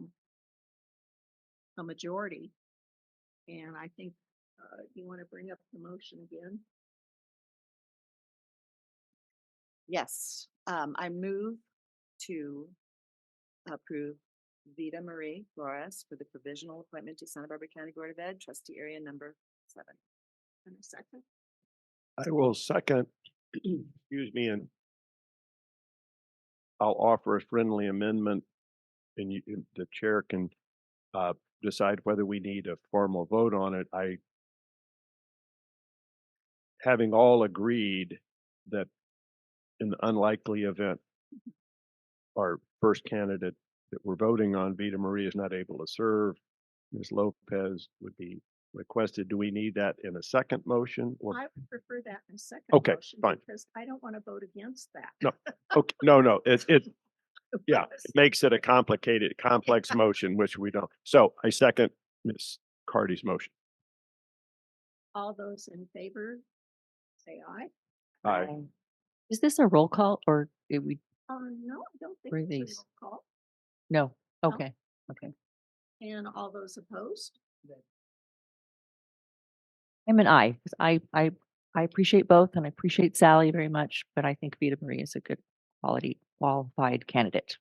majority. And I think you want to bring up the motion again? Yes, I move to approve Vita Marie Flores for the provisional appointment to Santa Barbara County Board of Ed, trustee area number 7. In a second. I will second, excuse me, and I'll offer a friendly amendment, and the chair can decide whether we need a formal vote on it. Having all agreed that in the unlikely event our first candidate that we're voting on. Vita Maria is not able to serve. Ms. Lopez would be requested. Do we need that in a second motion or? I would prefer that in a second. Okay, motion fine. Because I don't want to vote against that. No. Okay, no, yeah, it makes it a complicated, complex motion, which we don't. So I second Ms. Cardy's motion. All those in favor, say aye. Aye. Is this a roll call or did we? No, I don't think Were it's a these? roll call. No. Okay. Okay. And all those opposed? I'm an aye, 'cause I appreciate both and I appreciate Sally very much, but I think Vita Marie is a good qualified candidate.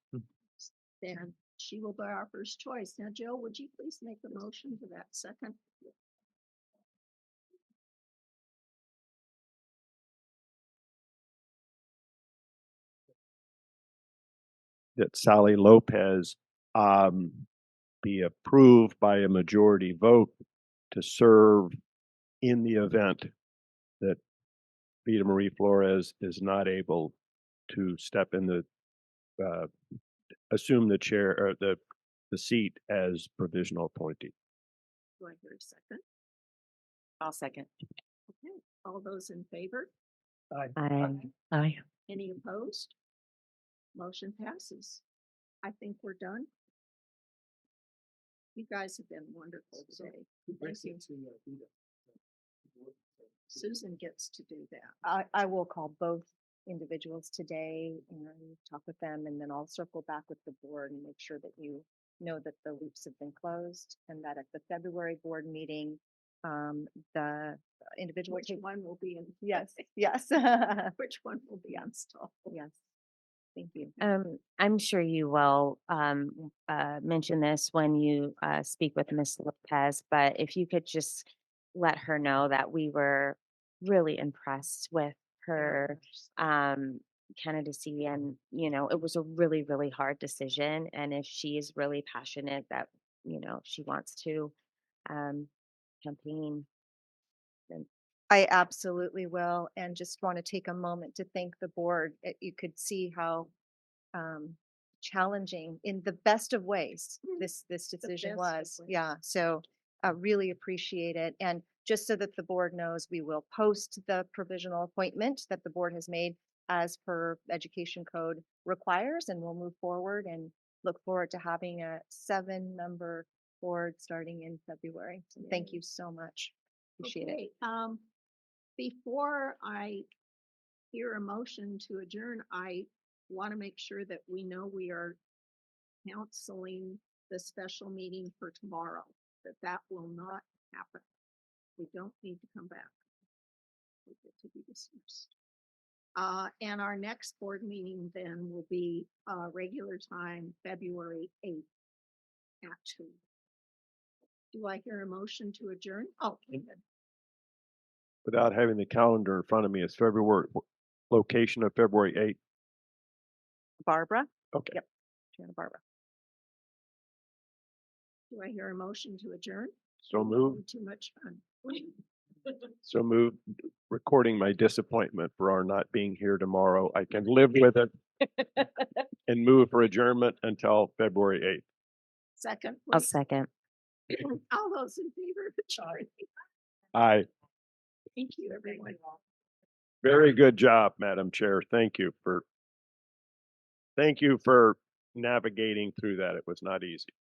Then she will be our first choice. Now, Joe, would you please make the motion for that second? That Sally Lopez be approved by a majority vote to serve in the event that Vita Marie Flores is not able to step in assume the chair or the seat as provisional appointee. Do I hear a second? I'll second. Okay, all those in favor? Aye. Any opposed? Motion passes. I think we're done. You guys have been wonderful today. Thank you. Susan gets to do that. I will call both individuals today and talk with them, and then I'll circle back with the board and make sure that you know that the loops have been closed and that at the February board meeting, the individual. Which one will be in? Yes, yes. Which one will be installed? Yes. Thank you. I'm sure you will mention this when you speak with Ms. Lopez, but if you could just let her know that we were really impressed with her candidacy, and it was a really, really hard decision. And if she is really passionate that she wants to campaign, then I absolutely will, and just want to take a moment to thank the board. You could see how challenging in the best of ways this decision best of was. ways. Yeah, so I really appreciate it. And just so that the board knows, we will post the provisional appointment that the board has made as per education code requires, and we'll move forward and look forward to having a 7-member board starting in February. So thank you so much. Appreciate it. Okay, before I hear a motion to adjourn, I want to make sure that we know we are canceling the special meeting for tomorrow, that will not happen. We don't need to come back. We get to be dismissed. And our next board meeting then will be regular time, February 8th at 2. Do I hear a motion to adjourn? Oh, good. Without having the calendar in front of me, it's location of February 8th. Barbara? Okay. Yep. Shanna Barbara. Do I hear a motion to adjourn? So moved. Too much fun. So moved, recording my disappointment for our not being here tomorrow. I can live with it and move for adjournment until February 8th. Second. I'll please. second. All those in favor of adjourning? Aye. Thank you, everyone. Very good job, Madam Chair. Thank you for navigating through that. It was not easy.